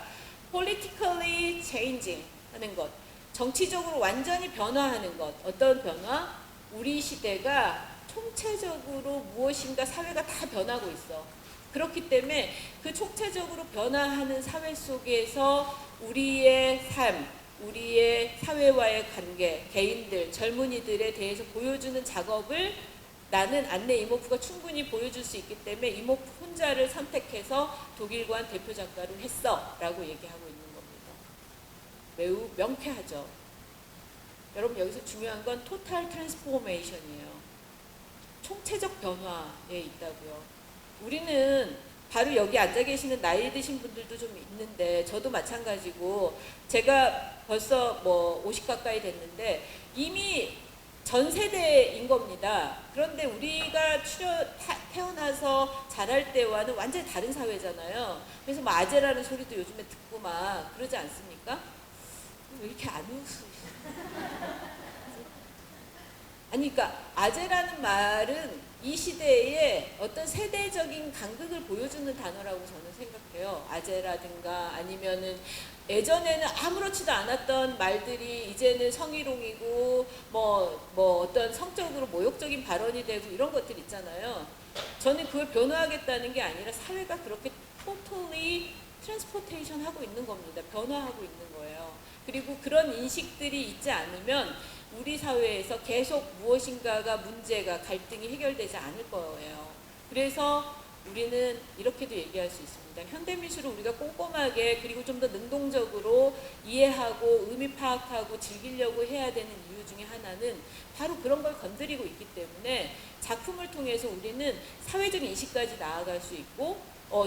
politically changing 하는 것. 정치적으로 완전히 변화하는 것. 어떤 변화? 우리 시대가 총체적으로 무엇인가 사회가 다 변하고 있어. 그렇기 때문에 그 총체적으로 변화하는 사회 속에서 우리의 삶, 우리의 사회와의 관계, 개인들, 젊은이들에 대해서 보여주는 작업을 나는 안내 이모프가 충분히 보여줄 수 있기 때문에 이모프 혼자를 선택해서 독일관 대표 작가를 했어 라고 얘기하고 있는 겁니다. 매우 명쾌하죠. 여러분 여기서 중요한 건 토탈 트랜스포메이션이에요. 총체적 변화에 있다고요. 우리는 바로 여기 앉아 계시는 나이 드신 분들도 좀 있는데 저도 마찬가지고 제가 벌써 뭐 50 가까이 됐는데 이미 전 세대인 겁니다. 그런데 우리가 태어나서 자랄 때와는 완전히 다른 사회잖아요. 그래서 뭐 아재라는 소리도 요즘에 듣고 막 그러지 않습니까? 왜 이렇게 안 웃으시죠? 아니 그러니까 아재라는 말은 이 시대에 어떤 세대적인 간극을 보여주는 단어라고 저는 생각해요. 아재라든가 아니면은 예전에는 아무렇지도 않았던 말들이 이제는 성희롱이고 뭐 어떤 성적으로 모욕적인 발언이 되고 이런 것들 있잖아요. 저는 그걸 변화하겠다는 게 아니라 사회가 그렇게 totally 트랜스포테이션 하고 있는 겁니다. 변화하고 있는 거예요. 그리고 그런 인식들이 있지 않으면 우리 사회에서 계속 무엇인가가 문제가 갈등이 해결되지 않을 거예요. 그래서 우리는 이렇게도 얘기할 수 있습니다. 현대미술을 우리가 꼼꼼하게 그리고 좀 더 능동적으로 이해하고 의미 파악하고 즐기려고 해야 되는 이유 중에 하나는 바로 그런 걸 건드리고 있기 때문에 작품을 통해서 우리는 사회적 인식까지 나아갈 수 있고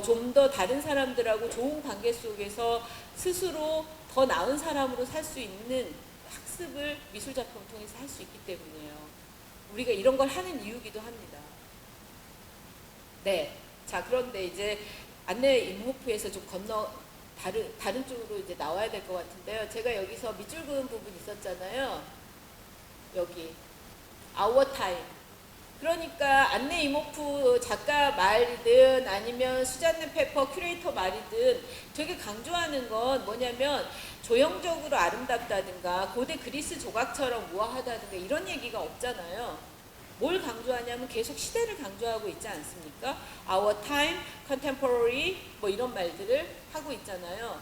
좀 더 다른 사람들하고 좋은 관계 속에서 스스로 더 나은 사람으로 살 수 있는 학습을 미술 작품을 통해서 할 수 있기 때문이에요. 우리가 이런 걸 하는 이유기도 합니다. 네. 자, 그런데 이제 안내 이모프에서 좀 건너 다른 쪽으로 이제 나와야 될 것 같은데요. 제가 여기서 밑줄 그은 부분 있었잖아요. 여기 our time. 그러니까 안내 이모프 작가 말이든 아니면 수잔네 페퍼 큐레이터 말이든 되게 강조하는 건 뭐냐면 조형적으로 아름답다든가 고대 그리스 조각처럼 우아하다든가 이런 얘기가 없잖아요. 뭘 강조하냐면 계속 시대를 강조하고 있지 않습니까? Our time, contemporary 뭐 이런 말들을 하고 있잖아요.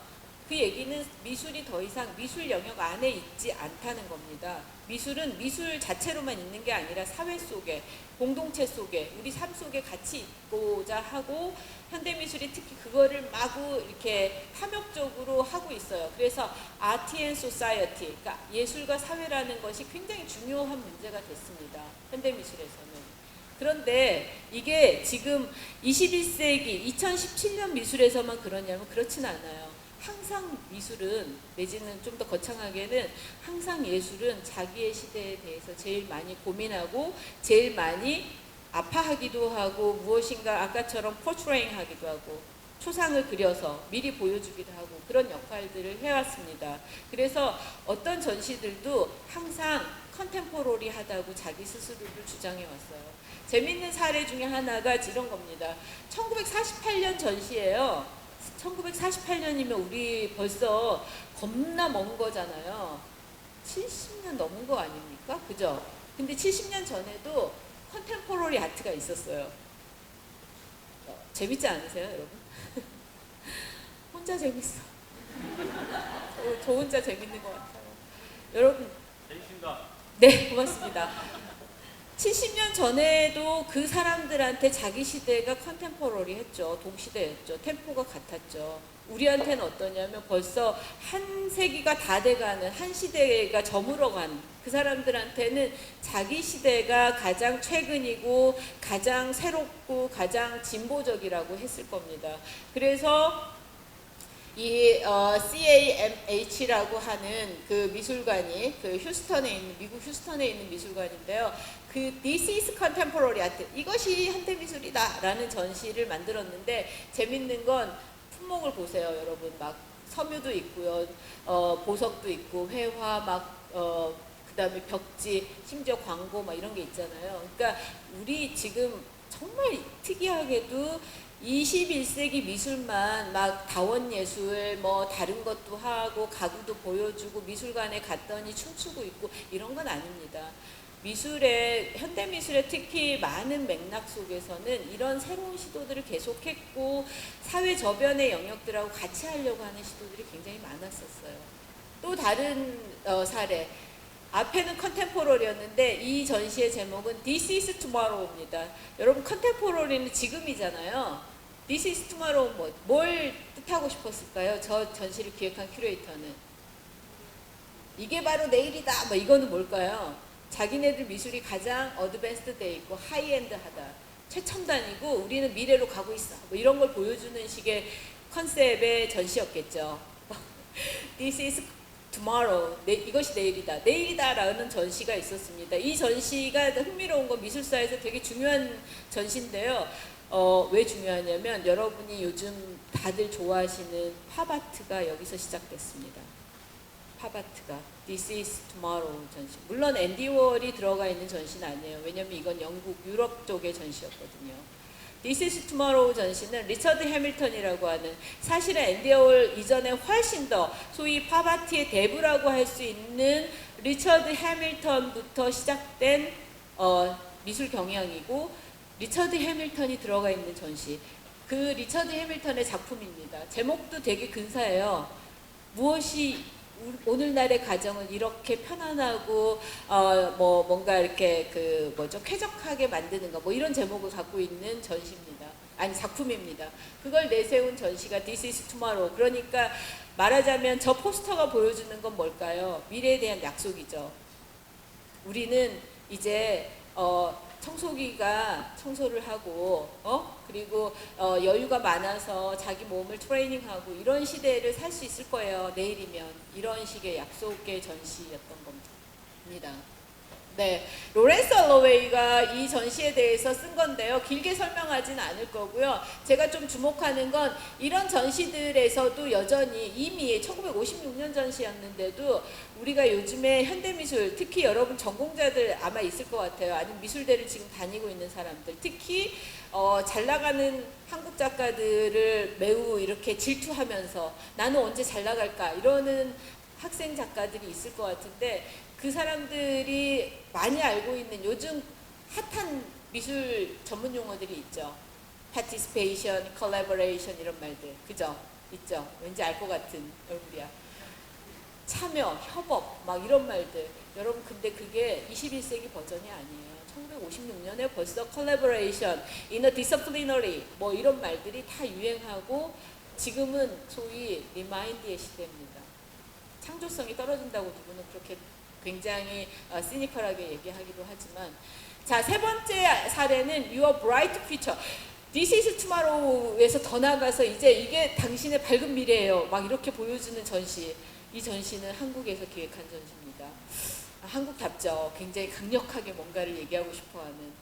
그 얘기는 미술이 더 이상 미술 영역 안에 있지 않다는 겁니다. 미술은 미술 자체로만 있는 게 아니라 사회 속에, 공동체 속에, 우리 삶 속에 같이 있고자 하고 현대미술이 특히 그거를 마구 이렇게 탐욕적으로 하고 있어요. 그래서 Art and Society, 그러니까 예술과 사회라는 것이 굉장히 중요한 문제가 됐습니다. 현대미술에서는. 그런데 이게 지금 21세기 2017년 미술에서만 그러냐면 그렇진 않아요. 항상 미술은 내지는 좀 더 거창하게는 항상 예술은 자기의 시대에 대해서 제일 많이 고민하고 제일 많이 아파하기도 하고 무엇인가 아까처럼 포트레잉 하기도 하고 초상을 그려서 미리 보여주기도 하고 그런 역할들을 해왔습니다. 그래서 어떤 전시들도 항상 컨템포러리하다고 자기 스스로를 주장해왔어요. 재밌는 사례 중에 하나가 이런 겁니다. 1948년 전시예요. 1948년이면 우리 벌써 겁나 먼 거잖아요. 70년 넘은 거 아닙니까? 그죠? 근데 70년 전에도 컨템포러리 아트가 있었어요. 재밌지 않으세요, 여러분? 혼자 재밌어. 저 혼자 재밌는 것 같아요. 여러분. 재밌습니다. 네, 고맙습니다. 70년 전에도 그 사람들한테 자기 시대가 컨템포러리 했죠. 동시대였죠. 템포가 같았죠. 우리한테는 어떠냐면 벌써 한 세기가 다 돼가는 한 시대가 저물어간 그 사람들한테는 자기 시대가 가장 최근이고 가장 새롭고 가장 진보적이라고 했을 겁니다. 그래서 이 CAMH라고 하는 그 미술관이 그 휴스턴에 있는 미국 휴스턴에 있는 미술관인데요. 그 This is Contemporary Art, 이것이 현대미술이다 라는 전시를 만들었는데 재밌는 건 품목을 보세요, 여러분. 막 섬유도 있고요, 보석도 있고 회화 막 그다음에 벽지, 심지어 광고 막 이런 게 있잖아요. 그러니까 우리 지금 정말 특이하게도 21세기 미술만 막 다원예술 뭐 다른 것도 하고 가구도 보여주고 미술관에 갔더니 춤추고 있고 이런 건 아닙니다. 현대 미술의 특히 많은 맥락 속에서는 이런 새로운 시도들을 계속했고 사회 저변의 영역들하고 같이 하려고 하는 시도들이 굉장히 많았었어요. 또 다른 사례, 앞에는 컨템포러리였는데 이 전시의 제목은 This is Tomorrow입니다. 여러분 컨템포러리는 지금이잖아요. This is Tomorrow 뭘 뜻하고 싶었을까요? 저 전시를 기획한 큐레이터는 이게 바로 내일이다. 뭐 이거는 뭘까요? 자기네들 미술이 가장 어드밴스드 돼 있고 하이엔드하다. 최첨단이고 우리는 미래로 가고 있어. 뭐 이런 걸 보여주는 식의 컨셉의 전시였겠죠. This is tomorrow. 이것이 내일이다. 내일이다라는 전시가 있었습니다. 이 전시가 흥미로운 건 미술사에서 되게 중요한 전시인데요. 왜 중요하냐면 여러분이 요즘 다들 좋아하시는 팝아트가 여기서 시작됐습니다. 팝아트가 This is Tomorrow 전시. 물론 앤디 워홀이 들어가 있는 전시는 아니에요. 왜냐면 이건 영국, 유럽 쪽의 전시였거든요. This is Tomorrow 전시는 리처드 해밀턴이라고 하는 사실은 앤디 워홀 이전에 훨씬 더 소위 팝아트의 대부라고 할 수 있는 리처드 해밀턴부터 시작된 미술 경향이고 리처드 해밀턴이 들어가 있는 전시. 그 리처드 해밀턴의 작품입니다. 제목도 되게 근사해요. 무엇이 오늘날의 가정을 이렇게 편안하고 뭔가 이렇게 쾌적하게 만드는가 뭐 이런 제목을 갖고 있는 전시입니다. 아니 작품입니다. 그걸 내세운 전시가 This is Tomorrow. 그러니까 말하자면 저 포스터가 보여주는 건 뭘까요? 미래에 대한 약속이죠. 우리는 이제 청소기가 청소를 하고 그리고 여유가 많아서 자기 몸을 트레이닝하고 이런 시대를 살 수 있을 거예요. 내일이면. 이런 식의 약속의 전시였던 겁니다. 네, 로렌스 얼러웨이가 이 전시에 대해서 쓴 건데요. 길게 설명하지는 않을 거고요. 제가 좀 주목하는 건 이런 전시들에서도 여전히 이미 1956년 전시였는데도 우리가 요즘에 현대미술, 특히 여러분 전공자들 아마 있을 것 같아요. 아니면 미술대를 지금 다니고 있는 사람들, 특히 잘 나가는 한국 작가들을 매우 이렇게 질투하면서 나는 언제 잘 나갈까 이러는 학생 작가들이 있을 것 같은데 그 사람들이 많이 알고 있는 요즘 핫한 미술 전문 용어들이 있죠. participation, collaboration 이런 말들. 그죠? 있죠? 왠지 알 것 같은 얼굴이야. 참여, 협업 막 이런 말들. 여러분 근데 그게 21세기 버전이 아니에요. 1956년에 벌써 collaboration, interdisciplinary 뭐 이런 말들이 다 유행하고 지금은 소위 리마인드의 시대입니다. 창조성이 떨어진다고 누구는 그렇게 굉장히 시니컬하게 얘기하기도 하지만 자, 세 번째 사례는 Your Bright Future. This is Tomorrow에서 더 나아가서 이제 이게 당신의 밝은 미래예요. 막 이렇게 보여주는 전시. 이 전시는 한국에서 기획한 전시입니다. 한국답죠. 굉장히 강력하게 뭔가를 얘기하고 싶어하는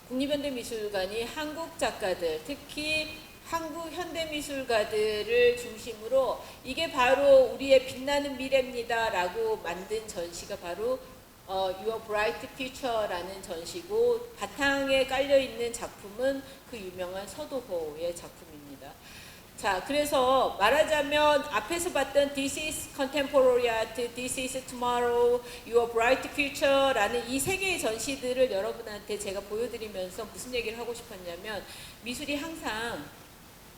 국립현대미술관이 한국 작가들, 특히 한국 현대미술가들을 중심으로 이게 바로 우리의 빛나는 미래입니다 라고 만든 전시가 바로 Your Bright Future라는 전시고 바탕에 깔려있는 작품은 그 유명한 서도호의 작품입니다. 자, 그래서 말하자면 앞에서 봤던 This is Contemporary Art, This is Tomorrow, Your Bright Future라는 이 세 개의 전시들을 여러분한테 제가 보여드리면서 무슨 얘기를 하고 싶었냐면 미술이 항상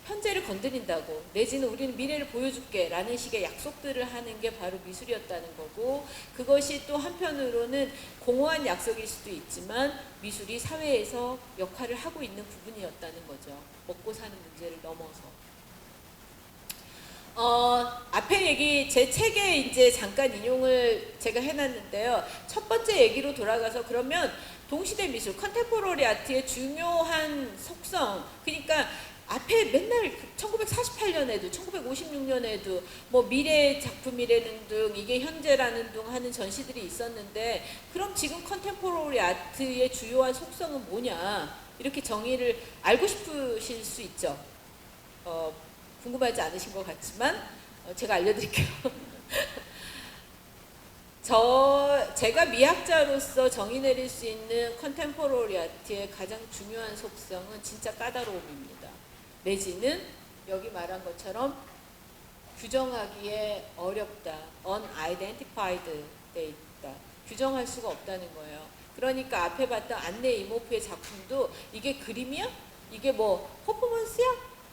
현재를 건드린다고 내지는 우리는 미래를 보여줄게 라는 식의 약속들을 하는 게 바로 미술이었다는 거고 그것이 또 한편으로는 공허한 약속일 수도 있지만 미술이 사회에서 역할을 하고 있는 부분이었다는 거죠. 먹고 사는 문제를 넘어서. 앞에 얘기 제 책에 이제 잠깐 인용을 제가 해놨는데요. 첫 번째 얘기로 돌아가서 그러면 동시대 미술, 컨템포러리 아트의 중요한 속성 그러니까 앞에 맨날 1948년에도 1956년에도 뭐 미래의 작품이라는 등 이게 현재라는 등 하는 전시들이 있었는데 그럼 지금 컨템포러리 아트의 주요한 속성은 뭐냐 이렇게 정의를 알고 싶으실 수 있죠. 궁금하지 않으신 것 같지만 제가 알려드릴게요. 제가 미학자로서 정의 내릴 수 있는 컨템포러리 아트의 가장 중요한 속성은 진짜 까다로움입니다. 내지는 여기 말한 것처럼 규정하기에 어렵다, unidentified 돼 있다. 규정할 수가 없다는 거예요. 그러니까 앞에 봤던 안내 이모프의 작품도 이게 그림이야? 이게 뭐 퍼포먼스야?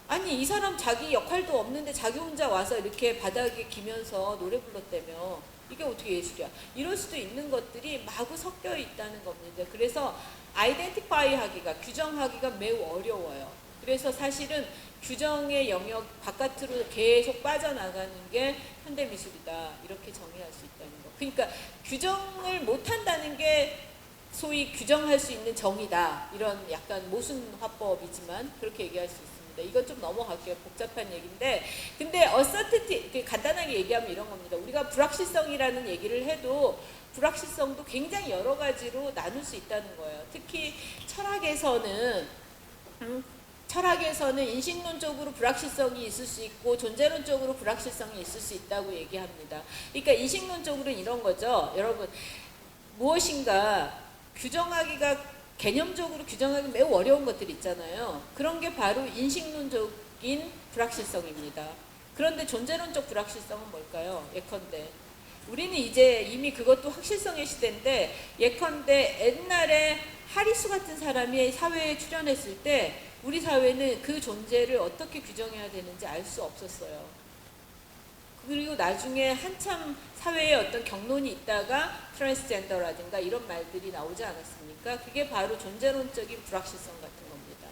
아니 이 사람 자기 역할도 없는데 자기 혼자 와서 이렇게 바닥에 기면서 노래 불렀다며 이게 어떻게 예술이야? 이럴 수도 있는 것들이 마구 섞여 있다는 겁니다. 그래서 아이덴티파이 하기가, 규정하기가 매우 어려워요. 그래서 사실은 규정의 영역 바깥으로 계속 빠져나가는 게 현대미술이다. 이렇게 정의할 수 있다는 거. 그러니까 규정을 못한다는 게 소위 규정할 수 있는 정의다. 이런 약간 모순 화법이지만 그렇게 얘기할 수 있습니다. 이건 좀 넘어갈게요. 복잡한 얘기인데. 근데 uncertainty, 간단하게 얘기하면 이런 겁니다. 우리가 불확실성이라는 얘기를 해도 불확실성도 굉장히 여러 가지로 나눌 수 있다는 거예요. 특히 철학에서는 인식론적으로 불확실성이 있을 수 있고 존재론적으로 불확실성이 있을 수 있다고 얘기합니다. 그러니까 인식론적으로는 이런 거죠. 여러분, 무엇인가 개념적으로 규정하기 매우 어려운 것들 있잖아요. 그런 게 바로 인식론적인 불확실성입니다. 그런데 존재론적 불확실성은 뭘까요? 예컨대 우리는 이제 이미 그것도 확실성의 시대인데, 예컨대 옛날에 하리수 같은 사람이 사회에 출연했을 때 우리 사회는 그 존재를 어떻게 규정해야 되는지 알 수 없었어요. 그리고 나중에 한참 사회에 어떤 경론이 있다가 트랜스젠더라든가 이런 말들이 나오지 않았습니까? 그게 바로 존재론적인 불확실성 같은 겁니다.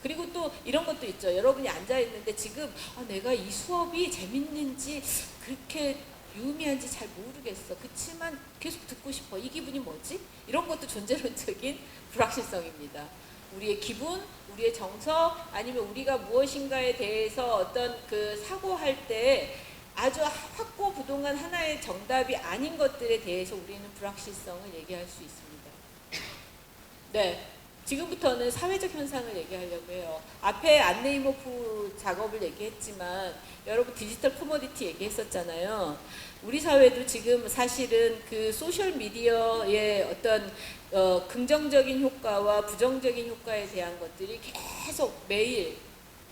그리고 또 이런 것도 있죠. 여러분이 앉아있는데 지금 내가 이 수업이 재밌는지 그렇게 유의미한지 잘 모르겠어. 그치만 계속 듣고 싶어. 이 기분이 뭐지? 이런 것도 존재론적인 불확실성입니다. 우리의 기분, 우리의 정서, 아니면 우리가 무엇인가에 대해서 어떤 그 사고할 때 아주 확고부동한 하나의 정답이 아닌 것들에 대해서 우리는 불확실성을 얘기할 수 있습니다. 네, 지금부터는 사회적 현상을 얘기하려고 해요. 앞에 안네이모프 작업을 얘기했지만 여러분 디지털 커머디티 얘기했었잖아요. 우리 사회도 지금 사실은 그 소셜미디어의 어떤 긍정적인 효과와 부정적인 효과에 대한 것들이 계속 매일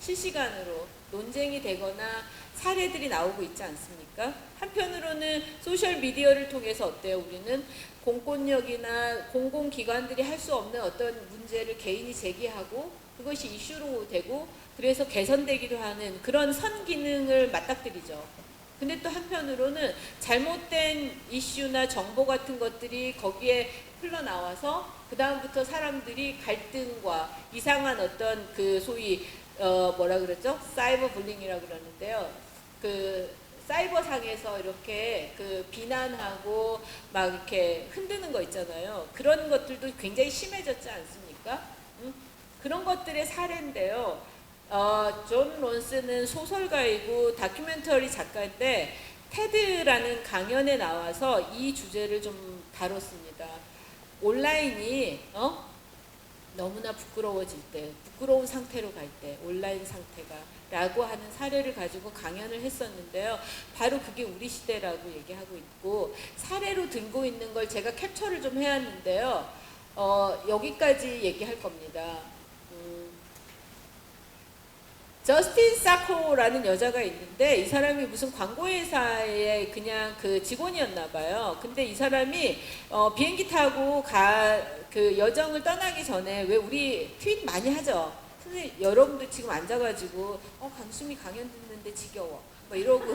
실시간으로 논쟁이 되거나 사례들이 나오고 있지 않습니까? 한편으로는 소셜미디어를 통해서 어때요? 우리는 공권력이나 공공기관들이 할 수 없는 어떤 문제를 개인이 제기하고 그것이 이슈로 되고 그래서 개선되기도 하는 그런 선기능을 맞닥뜨리죠. 근데 또 한편으로는 잘못된 이슈나 정보 같은 것들이 거기에 흘러나와서 그 다음부터 사람들이 갈등과 이상한 어떤 그 소위 뭐라 그러죠? 사이버 불링이라고 그러는데요. 그 사이버상에서 이렇게 그 비난하고 막 이렇게 흔드는 거 있잖아요. 그런 것들도 굉장히 심해졌지 않습니까? 그런 것들의 사례인데요. 존 론스는 소설가이고 다큐멘터리 작가인데 테드라는 강연에 나와서 이 주제를 좀 다뤘습니다. 온라인이 너무나 부끄러워질 때, 부끄러운 상태로 갈 때, 온라인 상태가 라고 하는 사례를 가지고 강연을 했었는데요. 바로 그게 우리 시대라고 얘기하고 있고, 사례로 들고 있는 걸 제가 캡처를 좀 해왔는데요. 여기까지 얘기할 겁니다. 저스틴 사코라는 여자가 있는데 이 사람이 무슨 광고회사의 그냥 그 직원이었나 봐요. 근데 이 사람이 비행기 타고 그 여정을 떠나기 전에 왜 우리 트윗 많이 하죠. 선생님 여러분들 지금 앉아가지고 강수미 강연 듣는데 지겨워 뭐 이러고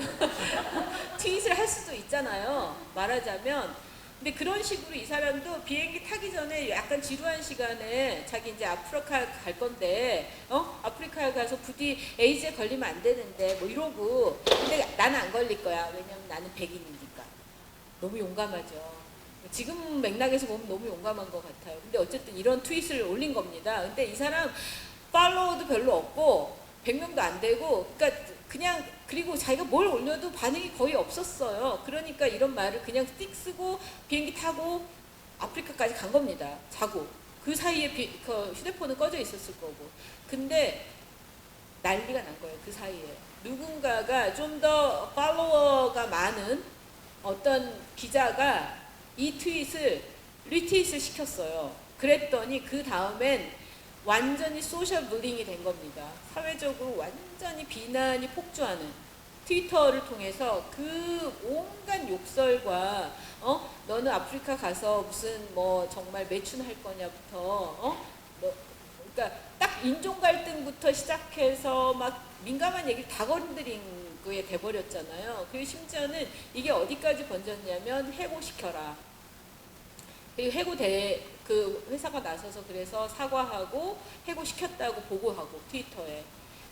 트윗을 할 수도 있잖아요. 말하자면. 근데 그런 식으로 이 사람도 비행기 타기 전에 약간 지루한 시간에 자기 이제 아프리카 갈 건데 아프리카에 가서 부디 에이즈에 걸리면 안 되는데 뭐 이러고 근데 나는 안 걸릴 거야. 왜냐면 나는 백인이니까. 너무 용감하죠. 지금 맥락에서 보면 너무 용감한 것 같아요. 근데 어쨌든 이런 트윗을 올린 겁니다. 근데 이 사람 팔로워도 별로 없고 100명도 안 되고 그러니까 그냥 그리고 자기가 뭘 올려도 반응이 거의 없었어요. 그러니까 이런 말을 그냥 띡 쓰고 비행기 타고 아프리카까지 간 겁니다. 자고. 그 사이에 그 휴대폰은 꺼져 있었을 거고. 근데 난리가 난 거예요. 그 사이에. 누군가가 좀 더 팔로워가 많은 어떤 기자가 이 트윗을 리트윗을 시켰어요. 그랬더니 그 다음엔 완전히 소셜 불링이 된 겁니다. 사회적으로 완전히 비난이 폭주하는. 트위터를 통해서 그 온갖 욕설과 너는 아프리카 가서 무슨 뭐 정말 매춘할 거냐부터 그러니까 딱 인종 갈등부터 시작해서 막 민감한 얘기를 다 건드린 거에 돼버렸잖아요. 그리고 심지어는 이게 어디까지 번졌냐면 해고시켜라. 그리고 그 회사가 나서서 그래서 사과하고 해고시켰다고 보고하고 트위터에.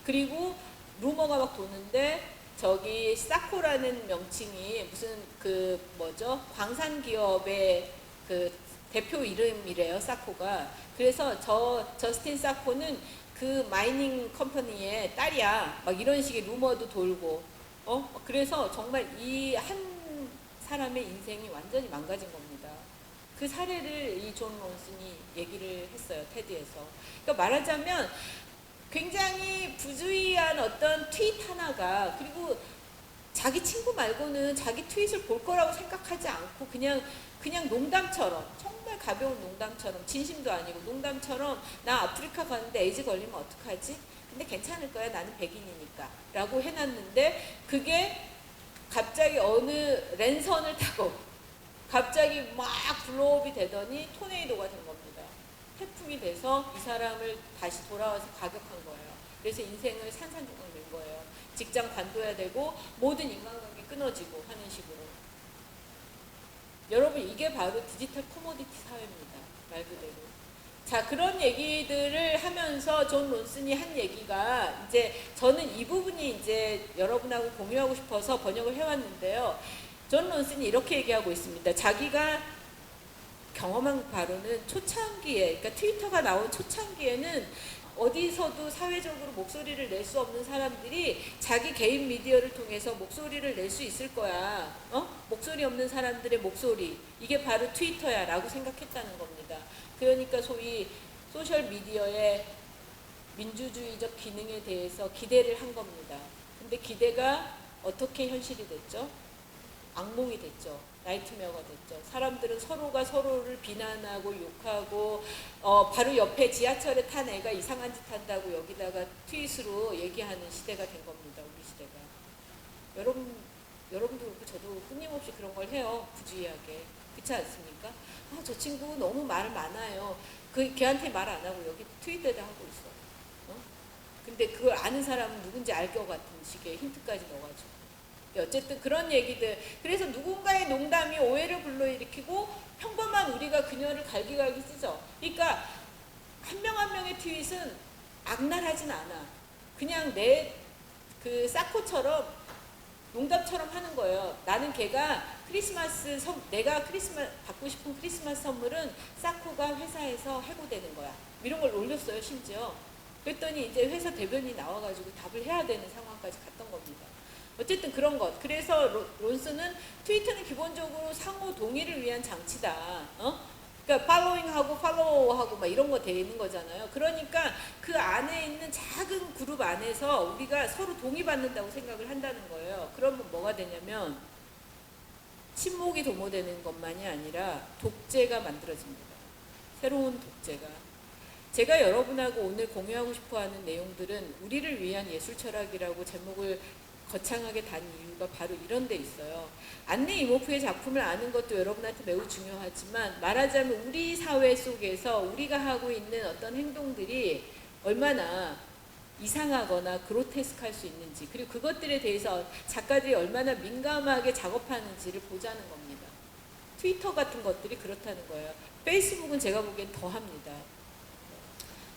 그리고 루머가 막 도는데 저기 사코라는 명칭이 무슨 그 뭐죠? 광산 기업의 그 대표 이름이래요, 사코가. 그래서 저스틴 사코는 그 마이닝 컴퍼니의 딸이야. 막 이런 식의 루머도 돌고. 그래서 정말 이 한 사람의 인생이 완전히 망가진 겁니다. 그 사례를 이 존 론슨이 얘기를 했어요, 테드에서. 그러니까 말하자면 굉장히 부주의한 어떤 트윗 하나가, 그리고 자기 친구 말고는 자기 트윗을 볼 거라고 생각하지 않고 그냥 농담처럼, 정말 가벼운 농담처럼, 진심도 아니고 농담처럼 나 아프리카 가는데 에이즈 걸리면 어떡하지? 근데 괜찮을 거야, 나는 백인이니까 라고 해놨는데, 그게 갑자기 어느 랜선을 타고 갑자기 막 블로업이 되더니 토네이도가 된 겁니다. 태풍이 돼서 이 사람을 다시 돌아와서 가격한 거예요. 그래서 인생을 산산조각 낸 거예요. 직장 관둬야 되고 모든 인간관계 끊어지고 하는 식으로. 여러분, 이게 바로 디지털 커모디티 사회입니다. 말 그대로. 자, 그런 얘기들을 하면서 존 론슨이 한 얘기가, 이제 저는 이 부분이 이제 여러분하고 공유하고 싶어서 번역을 해왔는데요. 존 론슨이 이렇게 얘기하고 있습니다. 자기가 경험한 바로는 초창기에, 그러니까 트위터가 나온 초창기에는 어디서도 사회적으로 목소리를 낼 수 없는 사람들이 자기 개인 미디어를 통해서 목소리를 낼 수 있을 거야. 목소리 없는 사람들의 목소리. 이게 바로 트위터야 라고 생각했다는 겁니다. 그러니까 소위 소셜미디어의 민주주의적 기능에 대해서 기대를 한 겁니다. 근데 기대가 어떻게 현실이 됐죠? 악몽이 됐죠. 나이트메어가 됐죠. 사람들은 서로가 서로를 비난하고 욕하고, 바로 옆에 지하철에 탄 애가 이상한 짓 한다고 여기다가 트윗으로 얘기하는 시대가 된 겁니다. 우리 시대가. 여러분도 그렇고 저도 끊임없이 그런 걸 해요. 부주의하게. 그렇지 않습니까? 저 친구 너무 말 많아요. 걔한테 말 안 하고 여기 트윗에다 하고 있어. 근데 그걸 아는 사람은 누군지 알 것 같은 식의 힌트까지 넣어가지고. 어쨌든 그런 얘기들. 그래서 누군가의 농담이 오해를 불러일으키고 평범한 우리가 그녀를 갈기갈기 쓰죠. 그러니까 한 명 한 명의 트윗은 악랄하진 않아. 그냥 내 그 사코처럼 농담처럼 하는 거예요. 나는 걔가 내가 받고 싶은 크리스마스 선물은 사코가 회사에서 해고되는 거야. 이런 걸 올렸어요, 심지어. 그랬더니 이제 회사 대변이 나와가지고 답을 해야 되는 상황까지 갔던 겁니다. 어쨌든 그런 것. 그래서 론슨은 트위터는 기본적으로 상호 동의를 위한 장치다. 그러니까 팔로잉하고 팔로우하고 막 이런 거 돼 있는 거잖아요. 그러니까 그 안에 있는 작은 그룹 안에서 우리가 서로 동의받는다고 생각을 한다는 거예요. 그러면 뭐가 되냐면 친목이 도모되는 것만이 아니라 독재가 만들어집니다. 새로운 독재가. 제가 여러분하고 오늘 공유하고 싶어하는 내용들은 우리를 위한 예술 철학이라고 제목을 거창하게 단 이유가 바로 이런 데 있어요. 안네 이모프의 작품을 아는 것도 여러분한테 매우 중요하지만, 말하자면 우리 사회 속에서 우리가 하고 있는 어떤 행동들이 얼마나 이상하거나 그로테스크할 수 있는지, 그리고 그것들에 대해서 작가들이 얼마나 민감하게 작업하는지를 보자는 겁니다. 트위터 같은 것들이 그렇다는 거예요. 페이스북은 제가 보기엔 더합니다.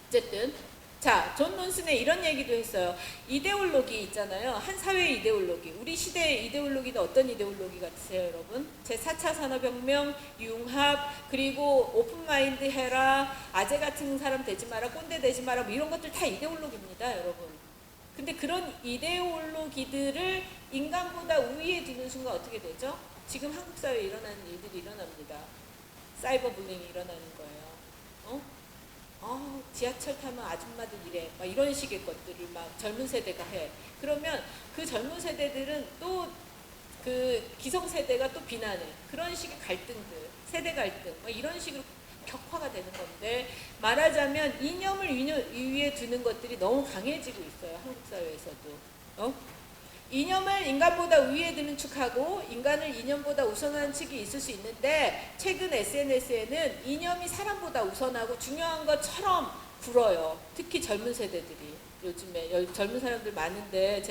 어쨌든 자, 존 론슨의 이런 얘기도 했어요. 이데올로기 있잖아요. 한 사회의 이데올로기. 우리 시대의 이데올로기는 어떤 이데올로기 같으세요, 여러분? 제4차 산업혁명, 융합, 그리고 오픈마인드 해라, 아재 같은 사람 되지 마라, 꼰대 되지 마라, 뭐 이런 것들 다 이데올로기입니다, 여러분. 근데 그런 이데올로기들을 인간보다 우위에 두는 순간 어떻게 되죠? 지금 한국 사회에 일어나는 일들이 일어납니다. 사이버 불링이 일어나는 거예요. 지하철 타면 아줌마들 이래. 막 이런 식의 것들을 막 젊은 세대가 해. 그러면 그 젊은 세대들은 또 그 기성세대가 또 비난해. 그런 식의 갈등들, 세대 갈등, 막 이런 식으로 격화가 되는 건데, 말하자면 이념을 위에 두는 것들이 너무 강해지고 있어요. 한국 사회에서도. 이념을 인간보다 위에 드는 축하고 인간을 이념보다 우선하는 측이 있을 수 있는데 최근 SNS에는 이념이 사람보다 우선하고 중요한 것처럼 굴어요. 특히 젊은 세대들이 요즘에 젊은 사람들 많은데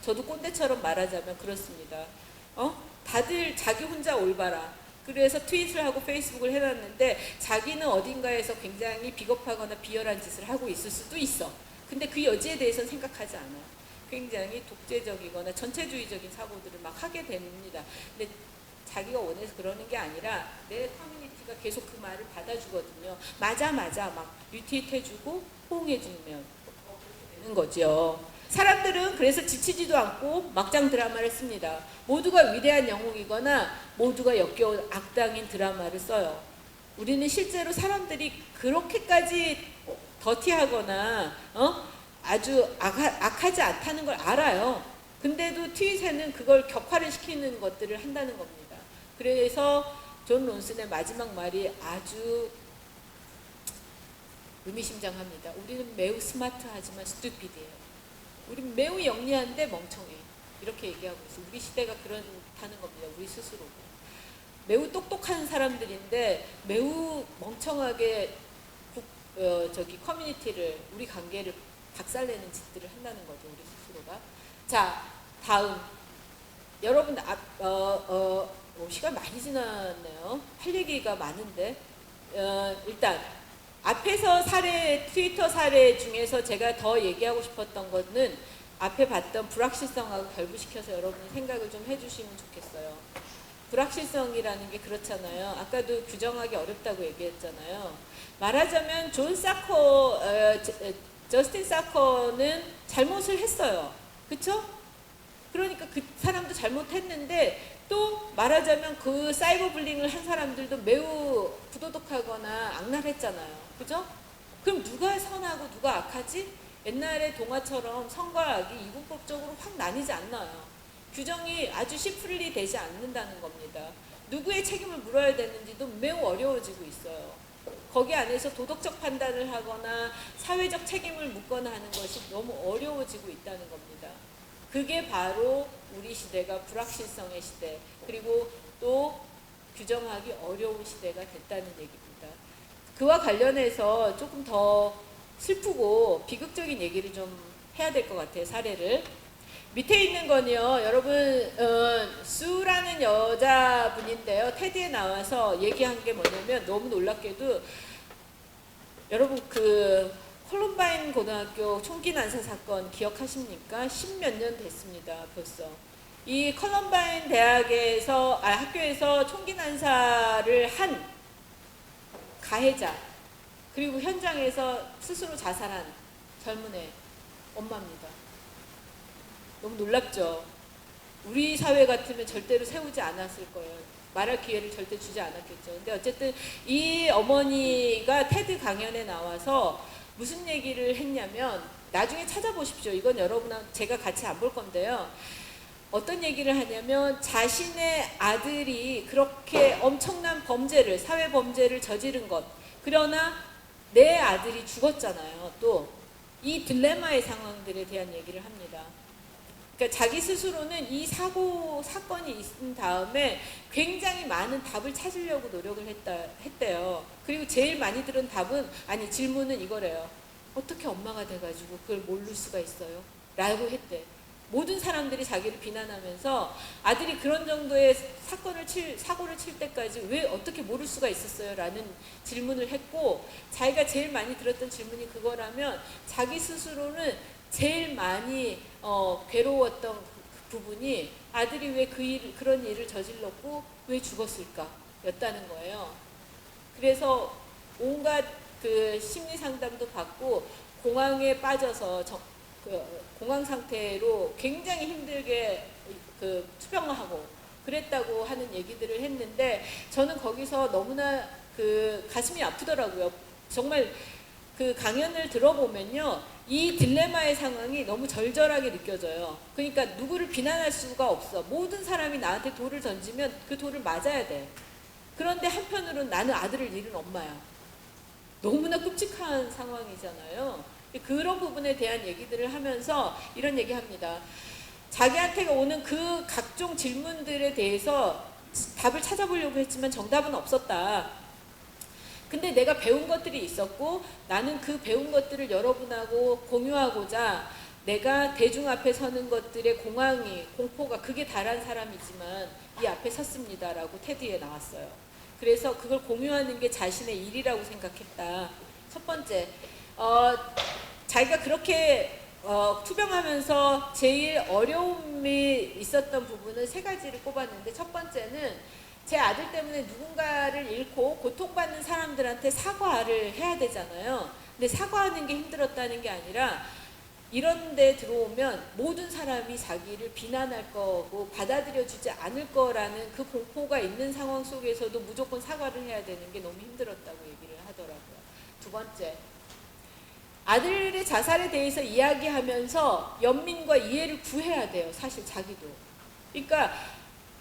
저도 꼰대처럼 말하자면 그렇습니다. 다들 자기 혼자 올바라. 그래서 트윗을 하고 페이스북을 해놨는데 자기는 어딘가에서 굉장히 비겁하거나 비열한 짓을 하고 있을 수도 있어. 근데 그 여지에 대해서는 생각하지 않아요. 굉장히 독재적이거나 전체주의적인 사고들을 막 하게 됩니다. 근데 자기가 원해서 그러는 게 아니라 내 커뮤니티가 계속 그 말을 받아주거든요. 맞아 막 리트윗 해주고 호응해주면 되는 거죠. 사람들은 그래서 지치지도 않고 막장 드라마를 씁니다. 모두가 위대한 영웅이거나 모두가 역겨운 악당인 드라마를 써요. 우리는 실제로 사람들이 그렇게까지 더티하거나 아주 악하지 않다는 걸 알아요. 근데도 트윗에는 그걸 격화를 시키는 것들을 한다는 겁니다. 그래서 존 론슨의 마지막 말이 아주 의미심장합니다. 우리는 매우 스마트하지만 스튜피드예요. 우리는 매우 영리한데 멍청해. 이렇게 얘기하고 있어요. 우리 시대가 그렇다는 겁니다. 우리 스스로가. 매우 똑똑한 사람들인데 매우 멍청하게 커뮤니티를, 우리 관계를 박살내는 짓들을 한다는 거죠. 우리 스스로가. 자, 다음. 여러분, 시간 많이 지났네요. 할 얘기가 많은데. 일단 앞에서 트위터 사례 중에서 제가 더 얘기하고 싶었던 거는 앞에 봤던 불확실성하고 결부시켜서 여러분이 생각을 좀 해주시면 좋겠어요. 불확실성이라는 게 그렇잖아요. 아까도 규정하기 어렵다고 얘기했잖아요. 말하자면 저스틴 사커는 잘못을 했어요. 그쵸? 그러니까 그 사람도 잘못했는데 또 말하자면 그 사이버 불링을 한 사람들도 매우 부도덕하거나 악랄했잖아요. 그죠? 그럼 누가 선하고 누가 악하지? 옛날의 동화처럼 선과 악이 이분법적으로 확 나뉘지 않나요? 규정이 아주 시플리 되지 않는다는 겁니다. 누구의 책임을 물어야 되는지도 매우 어려워지고 있어요. 거기 안에서 도덕적 판단을 하거나 사회적 책임을 묻거나 하는 것이 너무 어려워지고 있다는 겁니다. 그게 바로 우리 시대가 불확실성의 시대, 그리고 또 규정하기 어려운 시대가 됐다는 얘기입니다. 그와 관련해서 조금 더 슬프고 비극적인 얘기를 좀 해야 될 것 같아요. 사례를. 밑에 있는 건요, 여러분, 수라는 여자분인데요. 테드에 나와서 얘기한 게 뭐냐면, 너무 놀랍게도 여러분 콜럼바인 고등학교 총기 난사 사건 기억하십니까? 10몇 년 됐습니다. 벌써. 이 콜럼바인 학교에서 총기 난사를 한 가해자, 그리고 현장에서 스스로 자살한 젊은 애 엄마입니다. 너무 놀랍죠? 우리 사회 같으면 절대로 세우지 않았을 거예요. 말할 기회를 절대 주지 않았겠죠. 근데 어쨌든 이 어머니가 테드 강연에 나와서 무슨 얘기를 했냐면, 나중에 찾아보십시오. 이건 여러분랑 제가 같이 안 볼 건데요. 어떤 얘기를 하냐면, 자신의 아들이 그렇게 엄청난 범죄를, 사회 범죄를 저지른 것, 그러나 내 아들이 죽었잖아요. 또 이 딜레마의 상황들에 대한 얘기를 합니다. 그러니까 자기 스스로는 이 사건이 있은 다음에 굉장히 많은 답을 찾으려고 노력을 했대요. 그리고 제일 많이 들은 질문은 이거래요. 어떻게 엄마가 돼가지고 그걸 모를 수가 있어요? 라고 했대. 모든 사람들이 자기를 비난하면서 아들이 그런 정도의 사고를 칠 때까지 왜 어떻게 모를 수가 있었어요? 라는 질문을 했고, 자기가 제일 많이 들었던 질문이 그거라면 자기 스스로는 제일 많이 괴로웠던 그 부분이 아들이 왜 그런 일을 저질렀고 왜 죽었을까 였다는 거예요. 그래서 온갖 심리 상담도 받고 공황에 빠져서 공황 상태로 굉장히 힘들게 투병하고 그랬다고 하는 얘기들을 했는데, 저는 거기서 너무나 가슴이 아프더라고요. 정말 그 강연을 들어보면요, 이 딜레마의 상황이 너무 절절하게 느껴져요. 그러니까 누구를 비난할 수가 없어. 모든 사람이 나한테 돌을 던지면 그 돌을 맞아야 돼. 그런데 한편으로는 나는 아들을 잃은 엄마야. 너무나 끔찍한 상황이잖아요. 그런 부분에 대한 얘기들을 하면서 이런 얘기합니다. 자기한테 오는 그 각종 질문들에 대해서 답을 찾아보려고 했지만 정답은 없었다. 근데 내가 배운 것들이 있었고 나는 그 배운 것들을 여러분하고 공유하고자 내가 대중 앞에 서는 것들의 공포가 극에 달한 사람이지만 이 앞에 섰습니다라고 테드에 나왔어요. 그래서 그걸 공유하는 게 자신의 일이라고 생각했다. 첫 번째, 자기가 그렇게 투병하면서 제일 어려움이 있었던 부분은 세 가지를 꼽았는데, 첫 번째는 제 아들 때문에 누군가를 잃고 고통받는 사람들한테 사과를 해야 되잖아요. 근데 사과하는 게 힘들었다는 게 아니라 이런 데 들어오면 모든 사람이 자기를 비난할 거고 받아들여주지 않을 거라는 그 공포가 있는 상황 속에서도 무조건 사과를 해야 되는 게 너무 힘들었다고 얘기를 하더라고요. 두 번째, 아들의 자살에 대해서 이야기하면서 연민과 이해를 구해야 돼요. 사실 자기도. 그러니까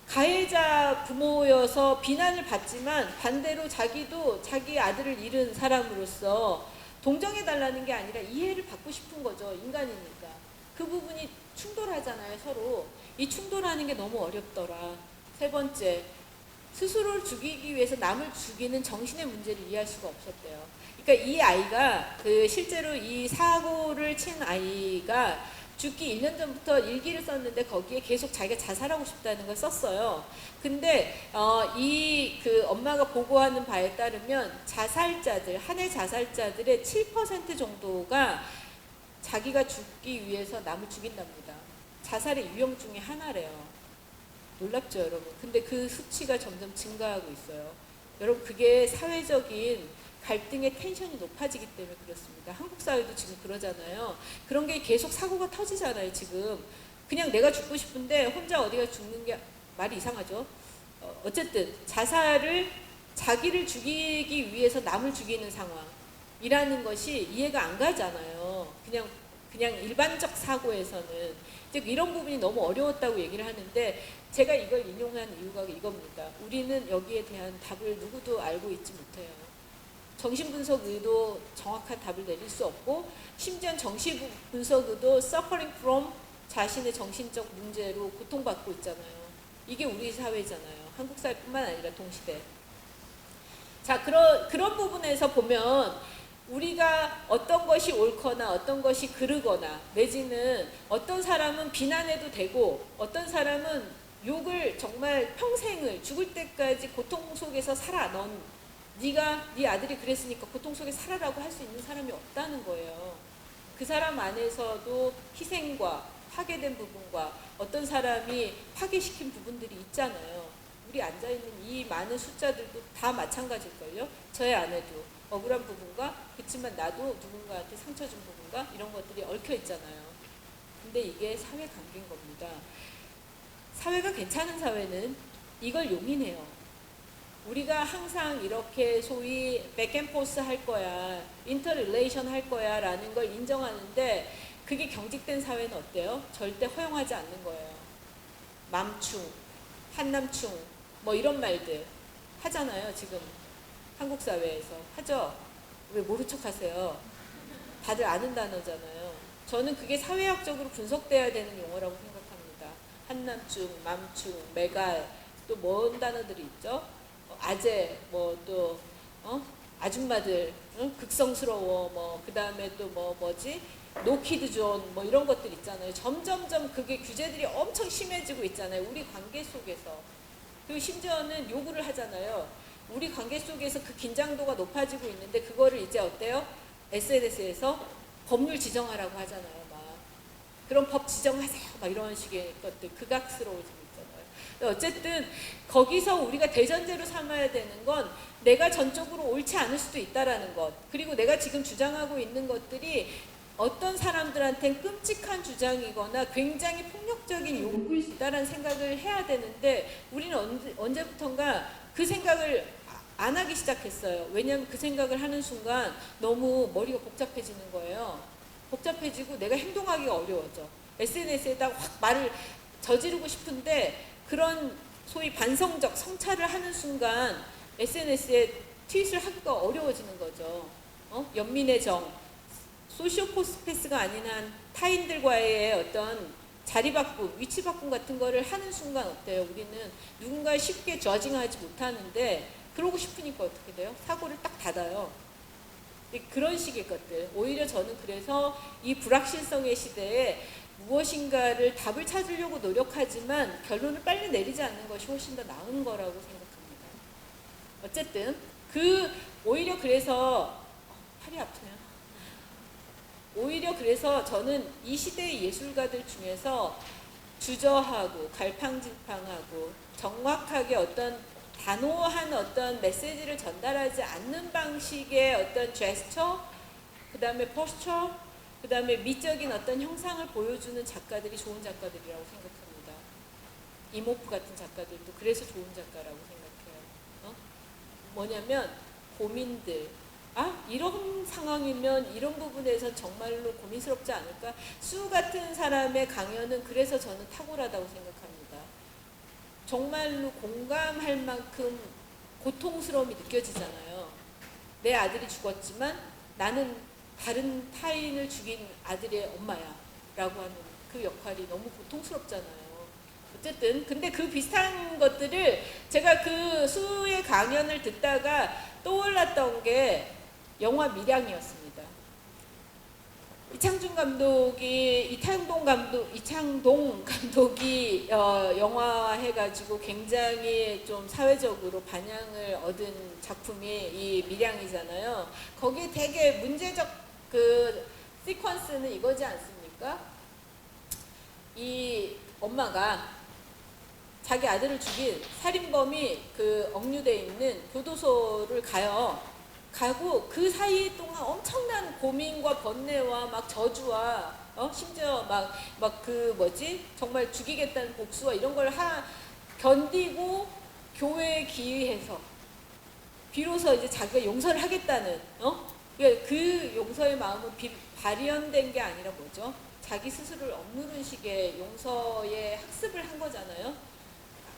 가해자 부모여서 비난을 받지만 반대로 자기도 자기 아들을 잃은 사람으로서 동정해달라는 게 아니라 이해를 받고 싶은 거죠. 인간이니까. 그 부분이 충돌하잖아요, 서로. 이 충돌하는 게 너무 어렵더라. 세 번째, 스스로를 죽이기 위해서 남을 죽이는 정신의 문제를 이해할 수가 없었대요. 그러니까 이 아이가 실제로 이 사고를 친 아이가 죽기 1년 전부터 일기를 썼는데 거기에 계속 자기가 자살하고 싶다는 걸 썼어요. 근데 엄마가 보고하는 바에 따르면 자살자들, 한 해 자살자들의 7% 정도가 자기가 죽기 위해서 남을 죽인답니다. 자살의 유형 중에 하나래요. 놀랍죠, 여러분? 근데 그 수치가 점점 증가하고 있어요. 여러분, 그게 사회적인 갈등의 텐션이 높아지기 때문에 그렇습니다. 한국 사회도 지금 그러잖아요. 그런 게 계속 사고가 터지잖아요, 지금. 그냥 내가 죽고 싶은데 혼자 어디가 죽는 게 말이 이상하죠. 어쨌든 자살을 자기를 죽이기 위해서 남을 죽이는 상황이라는 것이 이해가 안 가잖아요. 그냥 일반적 사고에서는. 이런 부분이 너무 어려웠다고 얘기를 하는데 제가 이걸 인용한 이유가 이겁니다. 우리는 여기에 대한 답을 누구도 알고 있지 못해요. 정신분석의도 정확한 답을 내릴 수 없고 심지어 정신분석의도 suffering from 자신의 정신적 문제로 고통받고 있잖아요. 이게 우리 사회잖아요. 한국 사회뿐만 아니라 동시대. 자, 그런 부분에서 보면 우리가 어떤 것이 옳거나 어떤 것이 그르거나 내지는 어떤 사람은 비난해도 되고 어떤 사람은 욕을 정말 평생을 죽을 때까지 고통 속에서 살아넌 네가 네 아들이 그랬으니까 고통 속에 살아라고 할 수 있는 사람이 없다는 거예요. 그 사람 안에서도 희생과 파괴된 부분과 어떤 사람이 파괴시킨 부분들이 있잖아요. 우리 앉아있는 이 많은 숫자들도 다 마찬가지일걸요. 저의 안에도 억울한 부분과 그렇지만 나도 누군가한테 상처 준 부분과 이런 것들이 얽혀 있잖아요. 근데 이게 사회 관계인 겁니다. 사회가 괜찮은 사회는 이걸 용인해요. 우리가 항상 이렇게 소위 백앤포스 할 거야, 인터릴레이션 할 거야 라는 걸 인정하는데 그게 경직된 사회는 어때요? 절대 허용하지 않는 거예요. 맘충, 한남충 뭐 이런 말들 하잖아요. 지금 한국 사회에서 하죠? 왜 모른 척 하세요? 다들 아는 단어잖아요. 저는 그게 사회학적으로 분석돼야 되는 용어라고 생각합니다. 한남충, 맘충, 메갈 또 뭔 단어들이 있죠? 아재, 뭐 또 아줌마들, 극성스러워, 뭐 그 다음에 또 뭐지? 노키드 존, 뭐 이런 것들 있잖아요. 점점점 그게 규제들이 엄청 심해지고 있잖아요. 우리 관계 속에서. 그리고 심지어는 요구를 하잖아요. 우리 관계 속에서 그 긴장도가 높아지고 있는데 그거를 이제 어때요? SNS에서 법률 지정하라고 하잖아요. 막 그런 법 지정하세요. 막 이런 식의 것들 극악스러워지고. 어쨌든 거기서 우리가 대전제로 삼아야 되는 건 내가 전적으로 옳지 않을 수도 있다라는 것, 그리고 내가 지금 주장하고 있는 것들이 어떤 사람들한테는 끔찍한 주장이거나 굉장히 폭력적인 요구일 수 있다라는 생각을 해야 되는데 우리는 언제부턴가 그 생각을 안 하기 시작했어요. 왜냐하면 그 생각을 하는 순간 너무 머리가 복잡해지는 거예요. 복잡해지고 내가 행동하기가 어려워져. SNS에다가 확 말을 저지르고 싶은데 그런 소위 반성적 성찰을 하는 순간 SNS에 트윗을 하기가 어려워지는 거죠. 연민의 정, 소시오포스페스가 아닌 한 타인들과의 어떤 자리 바꿈, 위치 바꿈 같은 거를 하는 순간 어때요? 우리는 누군가 쉽게 저징하지 못하는데 그러고 싶으니까 어떻게 돼요? 사고를 딱 닫아요. 그런 식의 것들. 오히려 저는 그래서 이 불확실성의 시대에 무엇인가를 답을 찾으려고 노력하지만 결론을 빨리 내리지 않는 것이 훨씬 더 나은 거라고 생각합니다. 어쨌든 오히려 그래서 팔이 아프네요. 오히려 그래서 저는 이 시대의 예술가들 중에서 주저하고 갈팡질팡하고 정확하게 어떤 단호한 어떤 메시지를 전달하지 않는 방식의 어떤 제스처, 그 다음에 포스처, 그 다음에 미적인 어떤 형상을 보여주는 작가들이 좋은 작가들이라고 생각합니다. 이모프 같은 작가들도 그래서 좋은 작가라고 생각해요. 뭐냐면 고민들, 이런 상황이면 이런 부분에서 정말로 고민스럽지 않을까? 수 같은 사람의 강연은 그래서 저는 탁월하다고 생각합니다. 정말로 공감할 만큼 고통스러움이 느껴지잖아요. 내 아들이 죽었지만 나는 다른 타인을 죽인 아들의 엄마야 라고 하는 그 역할이 너무 고통스럽잖아요. 어쨌든 근데 그 비슷한 것들을 제가 그 수의 강연을 듣다가 떠올랐던 게 영화 밀양이었습니다. 이창동 감독이 영화 해가지고 굉장히 좀 사회적으로 반향을 얻은 작품이 이 밀양이잖아요. 거기에 되게 문제적 그 시퀀스는 이거지 않습니까? 이 엄마가 자기 아들을 죽인 살인범이 그 억류돼 있는 교도소를 가고 그 사이 동안 엄청난 고민과 번뇌와 막 저주와 심지어 정말 죽이겠다는 복수와 이런 걸 견디고 교회에 기회해서 비로소 이제 자기가 용서를 하겠다는 그 용서의 마음은 발현된 게 아니라 뭐죠? 자기 스스로를 억누른 식의 용서의 학습을 한 거잖아요.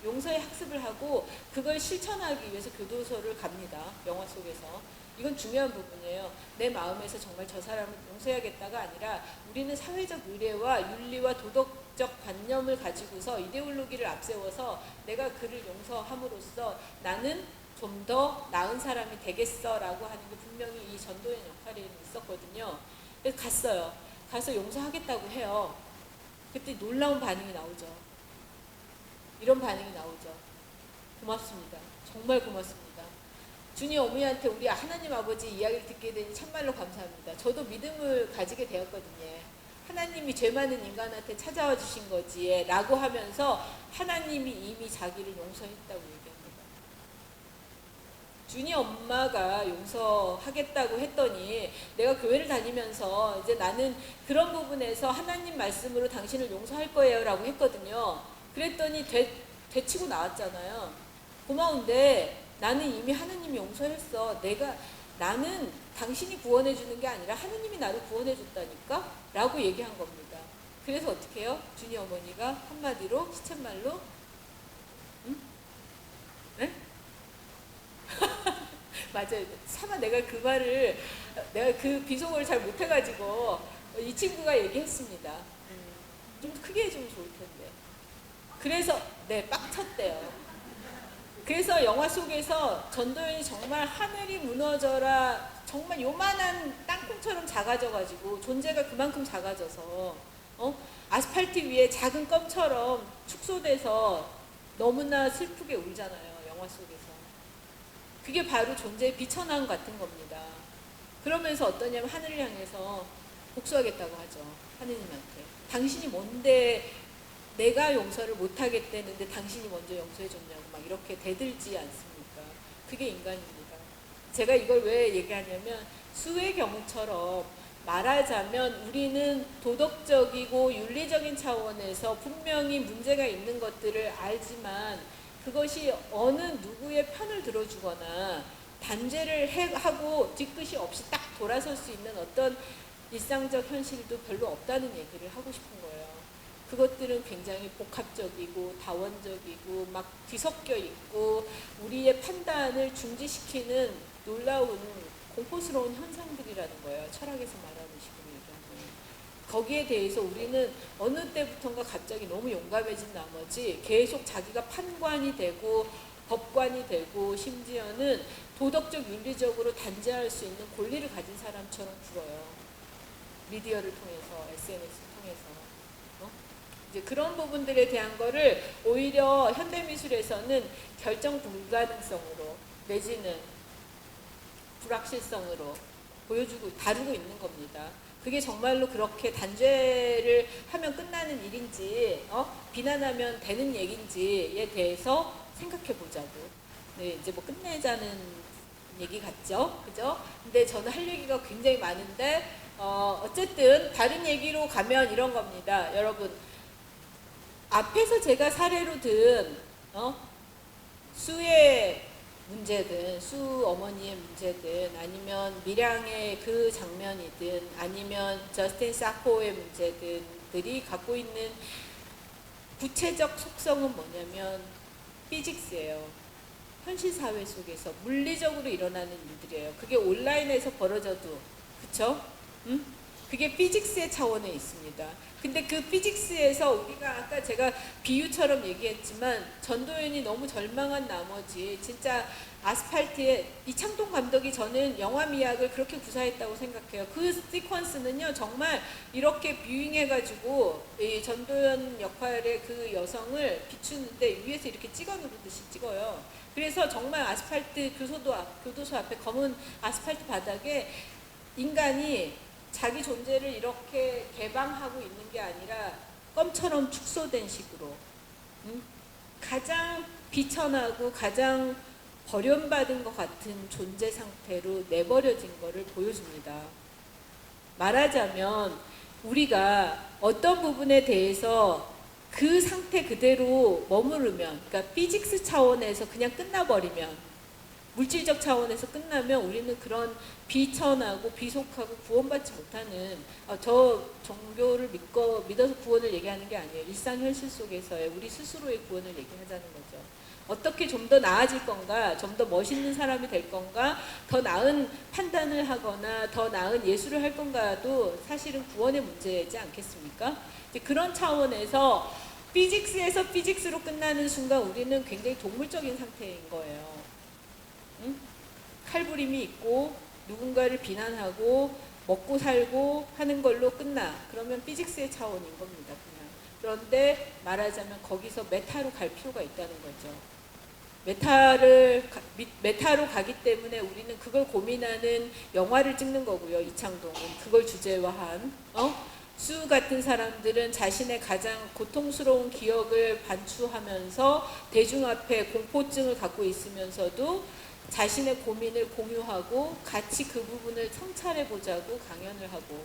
용서의 학습을 하고 그걸 실천하기 위해서 교도소를 갑니다. 영화 속에서. 이건 중요한 부분이에요. 내 마음에서 정말 저 사람을 용서해야겠다가 아니라 우리는 사회적 의례와 윤리와 도덕적 관념을 가지고서 이데올로기를 앞세워서 내가 그를 용서함으로써 나는 좀 더 나은 사람이 되겠어 라고 하는 게 분명히 이 전도연 역할에 있었거든요. 그래서 갔어요. 가서 용서하겠다고 해요. 그때 놀라운 반응이 나오죠. 이런 반응이 나오죠. 고맙습니다. 정말 고맙습니다. 주니 어머니한테 우리 하나님 아버지 이야기를 듣게 되니 참말로 감사합니다. 저도 믿음을 가지게 되었거든요. 하나님이 죄 많은 인간한테 찾아와 주신 거지 라고 하면서 하나님이 이미 자기를 용서했다고 얘기합니다. 준이 엄마가 용서하겠다고 했더니 내가 교회를 다니면서 이제 나는 그런 부분에서 하나님 말씀으로 당신을 용서할 거예요 라고 했거든요. 그랬더니 되치고 나왔잖아요. 고마운데 나는 이미 하나님이 용서했어. 나는 당신이 구원해 주는 게 아니라 하나님이 나를 구원해 줬다니까 라고 얘기한 겁니다. 그래서 어떻게 해요? 준이 어머니가 한마디로 시쳇말로 네? 맞아요. 차마 내가 그 비속어를 잘 못해가지고 이 친구가 얘기했습니다. 좀 크게 해주면 좋을 텐데. 그래서 빡쳤대요. 그래서 영화 속에서 전도연이 정말 하늘이 무너져라 정말 요만한 땅콩처럼 작아져가지고 존재가 그만큼 작아져서 아스팔트 위에 작은 껌처럼 축소돼서 너무나 슬프게 울잖아요. 영화 속에서. 그게 바로 존재의 비천함 같은 겁니다. 그러면서 어떠냐면 하늘을 향해서 복수하겠다고 하죠. 하느님한테. 당신이 뭔데 내가 용서를 못하겠다는데 당신이 먼저 용서해줬냐고 막 이렇게 대들지 않습니까? 그게 인간입니다. 제가 이걸 왜 얘기하냐면 수의 경우처럼 말하자면 우리는 도덕적이고 윤리적인 차원에서 분명히 문제가 있는 것들을 알지만 그것이 어느 누구의 편을 들어주거나 단죄를 하고 뒤끝이 없이 딱 돌아설 수 있는 어떤 일상적 현실도 별로 없다는 얘기를 하고 싶은 거예요. 그것들은 굉장히 복합적이고 다원적이고 막 뒤섞여 있고 우리의 판단을 중지시키는 놀라운 공포스러운 현상들이라는 거예요. 철학에서 말하는 식으로 얘기하면. 거기에 대해서 우리는 어느 때부턴가 갑자기 너무 용감해진 나머지 계속 자기가 판관이 되고 법관이 되고 심지어는 도덕적 윤리적으로 단죄할 수 있는 권리를 가진 사람처럼 굴어요. 미디어를 통해서, SNS를 통해서. 이제 그런 부분들에 대한 거를 오히려 현대미술에서는 결정 불가능성으로 내지는 불확실성으로 다루고 있는 겁니다. 그게 정말로 그렇게 단죄를 하면 끝나는 일인지, 비난하면 되는 얘기인지에 대해서 생각해 보자고. 네, 이제 뭐 끝내자는 얘기 같죠? 그죠? 근데 저는 할 얘기가 굉장히 많은데, 어쨌든 다른 얘기로 가면 이런 겁니다. 여러분, 앞에서 제가 사례로 든, 수의 문제든 수 어머니의 문제든 아니면 밀양의 그 장면이든 아니면 저스틴 사코의 문제든들이 갖고 있는 구체적 속성은 뭐냐면 피직스예요. 현실 사회 속에서 물리적으로 일어나는 일들이에요. 그게 온라인에서 벌어져도 그쵸? 응? 그게 피직스의 차원에 있습니다. 근데 그 피직스에서 우리가 아까 제가 비유처럼 얘기했지만 전도연이 너무 절망한 나머지 진짜 아스팔트에 이창동 감독이 저는 영화 미학을 그렇게 구사했다고 생각해요. 그 시퀀스는요 정말 이렇게 뷰잉해가지고 이 전도연 역할의 그 여성을 비추는데 위에서 이렇게 찍어 누르듯이 찍어요. 그래서 정말 아스팔트 교도소 앞에 검은 아스팔트 바닥에 인간이 자기 존재를 이렇게 개방하고 있는 게 아니라 껌처럼 축소된 식으로 가장 비천하고 가장 버림받은 것 같은 존재 상태로 내버려진 것을 보여줍니다. 말하자면 우리가 어떤 부분에 대해서 그 상태 그대로 머무르면, 그러니까 피직스 차원에서 그냥 끝나버리면, 물질적 차원에서 끝나면 우리는 그런 비천하고 비속하고 구원받지 못하는, 저 종교를 믿어서 구원을 얘기하는 게 아니에요. 일상 현실 속에서의 우리 스스로의 구원을 얘기하자는 거죠. 어떻게 좀 더 나아질 건가, 좀 더 멋있는 사람이 될 건가, 더 나은 판단을 하거나 더 나은 예술을 할 건가도 사실은 구원의 문제이지 않겠습니까? 이제 그런 차원에서 피직스에서 피직스로 끝나는 순간 우리는 굉장히 동물적인 상태인 거예요. 칼부림이 있고 누군가를 비난하고 먹고 살고 하는 걸로 끝나. 그러면 피직스의 차원인 겁니다. 그냥. 그런데 말하자면 거기서 메타로 갈 필요가 있다는 거죠. 메타로 가기 때문에 우리는 그걸 고민하는 영화를 찍는 거고요. 이창동은 그걸 주제화한 수 같은 사람들은 자신의 가장 고통스러운 기억을 반추하면서 대중 앞에 공포증을 갖고 있으면서도 자신의 고민을 공유하고 같이 그 부분을 성찰해보자고 강연을 하고,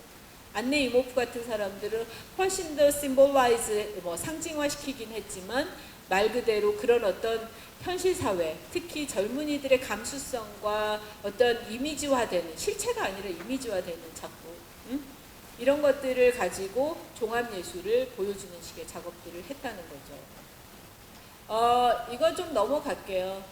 안내 이모프 같은 사람들은 훨씬 더 심볼라이즈, 상징화시키긴 했지만 말 그대로 그런 어떤 현실 사회, 특히 젊은이들의 감수성과 어떤 이미지화되는, 실체가 아니라 이미지화되는 작품, 이런 것들을 가지고 종합예술을 보여주는 식의 작업들을 했다는 거죠. 이거 좀 넘어가고요.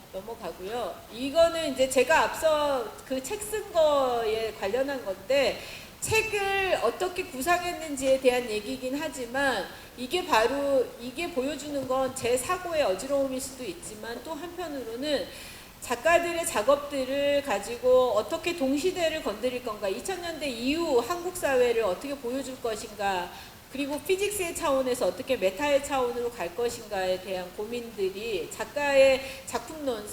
이거는 이제 제가 앞서 그 책 쓴 거에 관련한 건데, 책을 어떻게 구상했는지에 대한 얘기이긴 하지만 이게 보여주는 건 제 사고의 어지러움일 수도 있지만 또 한편으로는 작가들의 작업들을 가지고 어떻게 동시대를 건드릴 건가, 2000년대 이후 한국 사회를 어떻게 보여줄 것인가, 그리고 피직스의 차원에서 어떻게 메타의 차원으로 갈 것인가에 대한 고민들이 작가의 작품론,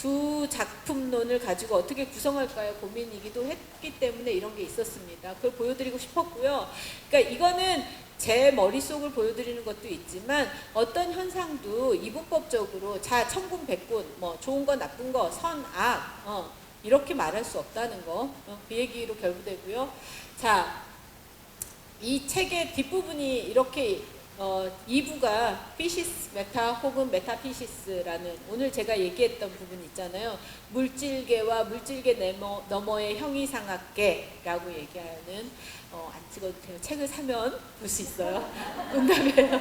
32작품론을 가지고 어떻게 구성할까요? 고민이기도 했기 때문에 이런 게 있었습니다. 그걸 보여드리고 싶었고요. 그러니까 이거는 제 머릿속을 보여드리는 것도 있지만 어떤 현상도 이분법적으로 천군백군, 좋은 거 나쁜 거, 선, 악, 이렇게 말할 수 없다는 거, 그 얘기로 결부되고요. 자, 이 책의 뒷부분이 이렇게 2부가 피시스 메타 혹은 메타피시스라는, 오늘 제가 얘기했던 부분 있잖아요. 물질계와 물질계 너머의 형이상학계라고 얘기하는, 안 찍어도 돼요. 책을 사면 볼 수 있어요. 농담이에요.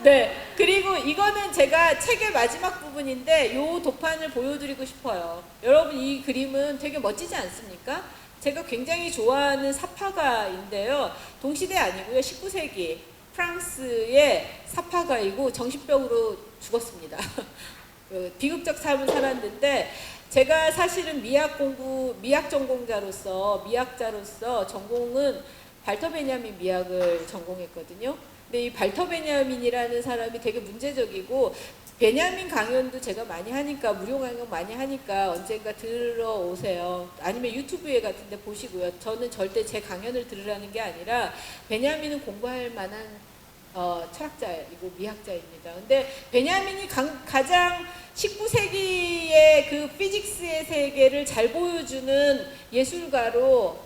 네, 그리고 이거는 제가 책의 마지막 부분인데 요 도판을 보여드리고 싶어요. 여러분, 이 그림은 되게 멋지지 않습니까? 제가 굉장히 좋아하는 사파가인데요. 동시대 아니고요. 19세기 프랑스의 사파가이고 정신병으로 죽었습니다. 비극적 삶을 살았는데 제가 사실은 미학 전공자로서 미학자로서 전공은 발터 베냐민 미학을 전공했거든요. 근데 이 발터 베냐민이라는 사람이 되게 문제적이고 베냐민 강연도 제가 많이 하니까 무료 강연 많이 하니까 언젠가 들어오세요. 아니면 유튜브에 같은데 보시고요. 저는 절대 제 강연을 들으라는 게 아니라 베냐민은 공부할 만한 철학자이고 미학자입니다. 근데 베냐민이 가장 19세기의 그 피직스의 세계를 잘 보여주는 예술가로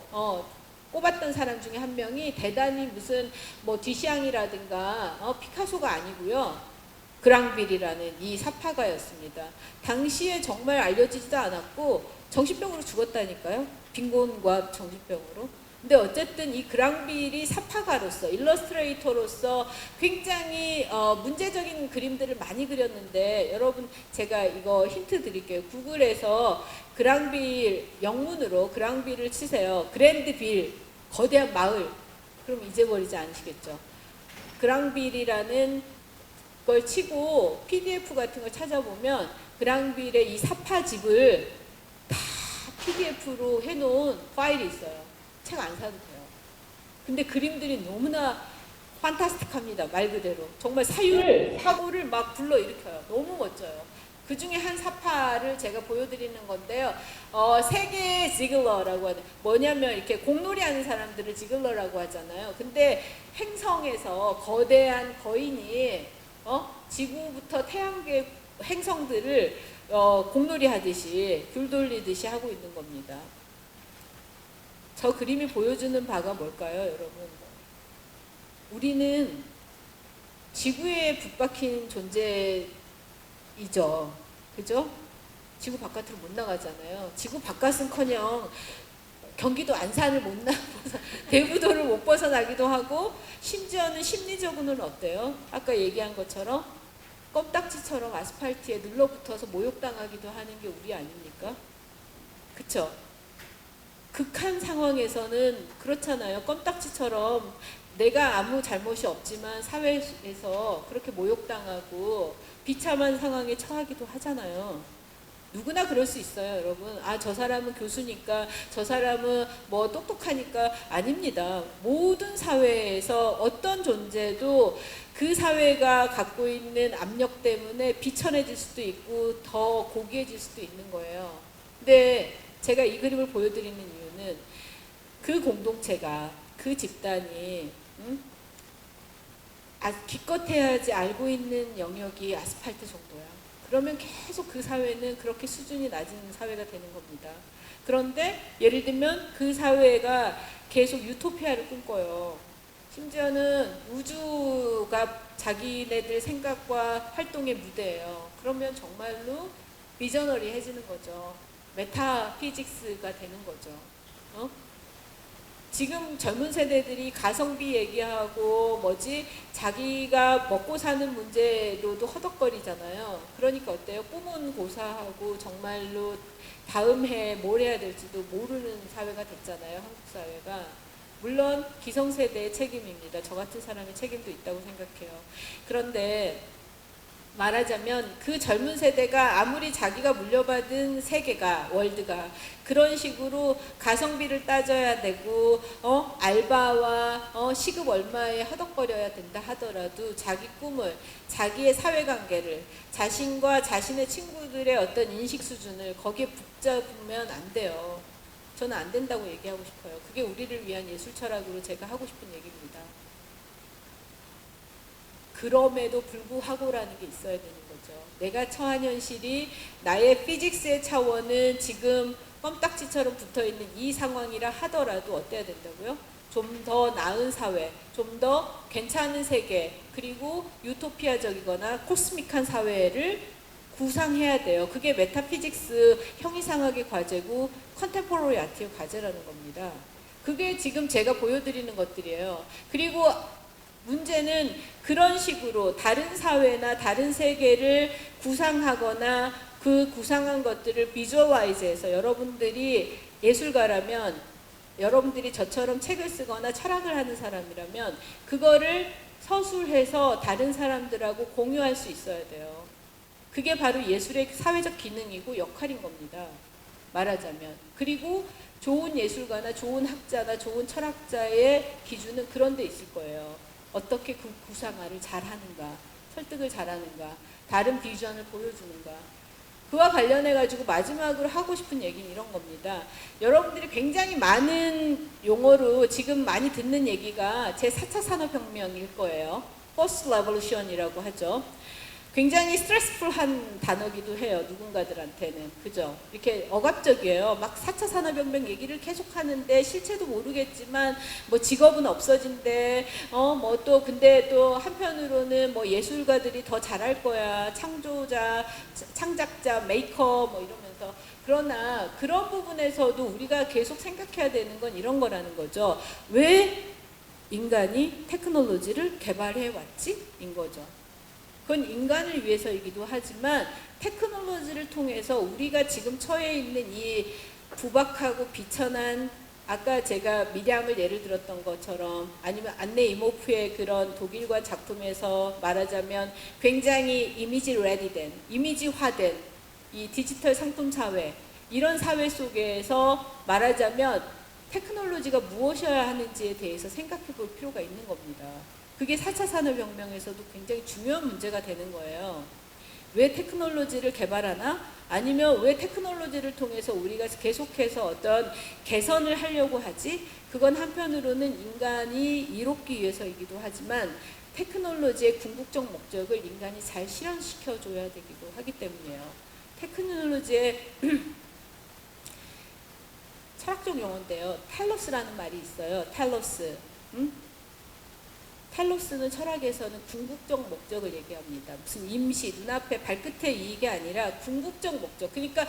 꼽았던 사람 중에 한 명이 대단히 무슨 뭐 뒤시앙이라든가 피카소가 아니고요. 그랑빌이라는 이 사파가였습니다. 당시에 정말 알려지지도 않았고 정신병으로 죽었다니까요. 빈곤과 정신병으로. 근데 어쨌든 이 그랑빌이 사파가로서 일러스트레이터로서 굉장히 문제적인 그림들을 많이 그렸는데 여러분 제가 이거 힌트 드릴게요. 구글에서 그랑빌 영문으로 그랑빌을 치세요. 그랜드빌 거대한 마을 그럼 잊어버리지 않으시겠죠. 그랑빌이라는 걸 치고 PDF 같은 걸 찾아보면 그랑빌의 이 사파집을 다 PDF로 해놓은 파일이 있어요. 책 안 사도 돼요. 근데 그림들이 너무나 판타스틱합니다. 말 그대로. 정말 사고를 막 불러일으켜요. 너무 멋져요. 그 중에 한 사파를 제가 보여드리는 건데요. 세계의 지글러라고 하는 뭐냐면 이렇게 공놀이 하는 사람들을 지글러라고 하잖아요. 근데 행성에서 거대한 거인이 지구부터 태양계 행성들을 공놀이 하듯이 귤 돌리듯이 하고 있는 겁니다. 저 그림이 보여주는 바가 뭘까요, 여러분? 우리는 지구에 붙박힌 존재이죠. 그죠? 지구 바깥으로 못 나가잖아요. 지구 바깥은커녕 경기도 안산을 못 나가서 대부도를 못 벗어나기도 하고 심지어는 심리적으로는 어때요? 아까 얘기한 것처럼 껌딱지처럼 아스팔트에 눌러붙어서 모욕당하기도 하는 게 우리 아닙니까? 그쵸? 극한 상황에서는 그렇잖아요. 껌딱지처럼 내가 아무 잘못이 없지만 사회에서 그렇게 모욕당하고 비참한 상황에 처하기도 하잖아요. 누구나 그럴 수 있어요, 여러분. 아, 저 사람은 교수니까, 저 사람은 뭐 똑똑하니까. 아닙니다. 모든 사회에서 어떤 존재도 그 사회가 갖고 있는 압력 때문에 비천해질 수도 있고 더 고귀해질 수도 있는 거예요. 근데 제가 이 그림을 보여드리는 이유는 그 공동체가, 그 집단이 기껏해야지 알고 있는 영역이 아스팔트 정도야. 그러면 계속 그 사회는 그렇게 수준이 낮은 사회가 되는 겁니다. 그런데 예를 들면 그 사회가 계속 유토피아를 꿈꿔요. 심지어는 우주가 자기네들 생각과 활동의 무대예요. 그러면 정말로 비저너리해지는 거죠. 메타피직스가 되는 거죠. 지금 젊은 세대들이 가성비 얘기하고 자기가 먹고 사는 문제로도 허덕거리잖아요. 그러니까 어때요? 꿈은 고사하고 정말로 다음 해 뭘 해야 될지도 모르는 사회가 됐잖아요. 한국 사회가. 물론 기성세대의 책임입니다. 저 같은 사람의 책임도 있다고 생각해요. 그런데 말하자면 그 젊은 세대가 아무리 자기가 물려받은 세계가, 월드가 그런 식으로 가성비를 따져야 되고 알바와 시급 얼마에 허덕거려야 된다 하더라도 자기 꿈을, 자기의 사회관계를, 자신과 자신의 친구들의 어떤 인식 수준을 거기에 붙잡으면 안 돼요. 저는 안 된다고 얘기하고 싶어요. 그게 우리를 위한 예술 철학으로 제가 하고 싶은 얘기입니다. 그럼에도 불구하고라는 게 있어야 되는 거죠. 내가 처한 현실이 나의 피직스의 차원은 지금 껌딱지처럼 붙어있는 이 상황이라 하더라도 어때야 된다고요? 좀 더 나은 사회, 좀 더 괜찮은 세계, 그리고 유토피아적이거나 코스믹한 사회를 구상해야 돼요. 그게 메타피직스 형이상학의 과제고 컨템포러리 아트의 과제라는 겁니다. 그게 지금 제가 보여드리는 것들이에요. 그리고 문제는 그런 식으로 다른 사회나 다른 세계를 구상하거나 그 구상한 것들을 비주얼라이즈해서 여러분들이 예술가라면 여러분들이 저처럼 책을 쓰거나 철학을 하는 사람이라면 그거를 서술해서 다른 사람들하고 공유할 수 있어야 돼요. 그게 바로 예술의 사회적 기능이고 역할인 겁니다. 말하자면. 그리고 좋은 예술가나 좋은 학자나 좋은 철학자의 기준은 그런 데 있을 거예요. 어떻게 그 구상화를 잘하는가, 설득을 잘하는가, 다른 비전을 보여주는가. 그와 관련해가지고 마지막으로 하고 싶은 얘기는 이런 겁니다. 여러분들이 굉장히 많은 용어로 지금 많이 듣는 얘기가 제4차 산업혁명일 거예요. Post Revolution이라고 하죠. 굉장히 스트레스풀한 단어기도 해요. 누군가들한테는. 그죠? 이렇게 억압적이에요. 막 4차 산업혁명 얘기를 계속 하는데 실체도 모르겠지만 뭐 직업은 없어진대. 뭐 또 근데 또 한편으로는 뭐 예술가들이 더 잘할 거야. 창조자, 창작자, 메이커 뭐 이러면서. 그러나 그런 부분에서도 우리가 계속 생각해야 되는 건 이런 거라는 거죠. 왜 인간이 테크놀로지를 개발해 왔지? 인 거죠. 그건 인간을 위해서이기도 하지만 테크놀로지를 통해서 우리가 지금 처해 있는 이 부박하고 비천한 아까 제가 미량을 예를 들었던 것처럼 아니면 안네 이모프의 그런 독일관 작품에서 말하자면 굉장히 이미지 레디된, 이미지화된 이 디지털 상품 사회 이런 사회 속에서 말하자면 테크놀로지가 무엇이어야 하는지에 대해서 생각해 볼 필요가 있는 겁니다. 그게 4차 산업혁명에서도 굉장히 중요한 문제가 되는 거예요. 왜 테크놀로지를 개발하나? 아니면 왜 테크놀로지를 통해서 우리가 계속해서 어떤 개선을 하려고 하지? 그건 한편으로는 인간이 이롭기 위해서이기도 하지만 테크놀로지의 궁극적 목적을 인간이 잘 실현시켜줘야 되기도 하기 때문이에요. 테크놀로지의 철학적 용어인데요. 텔로스라는 말이 있어요. 텔로스. 텔로스는 철학에서는 궁극적 목적을 얘기합니다. 무슨 임시, 눈앞에 발끝에 이익이 아니라 궁극적 목적. 그러니까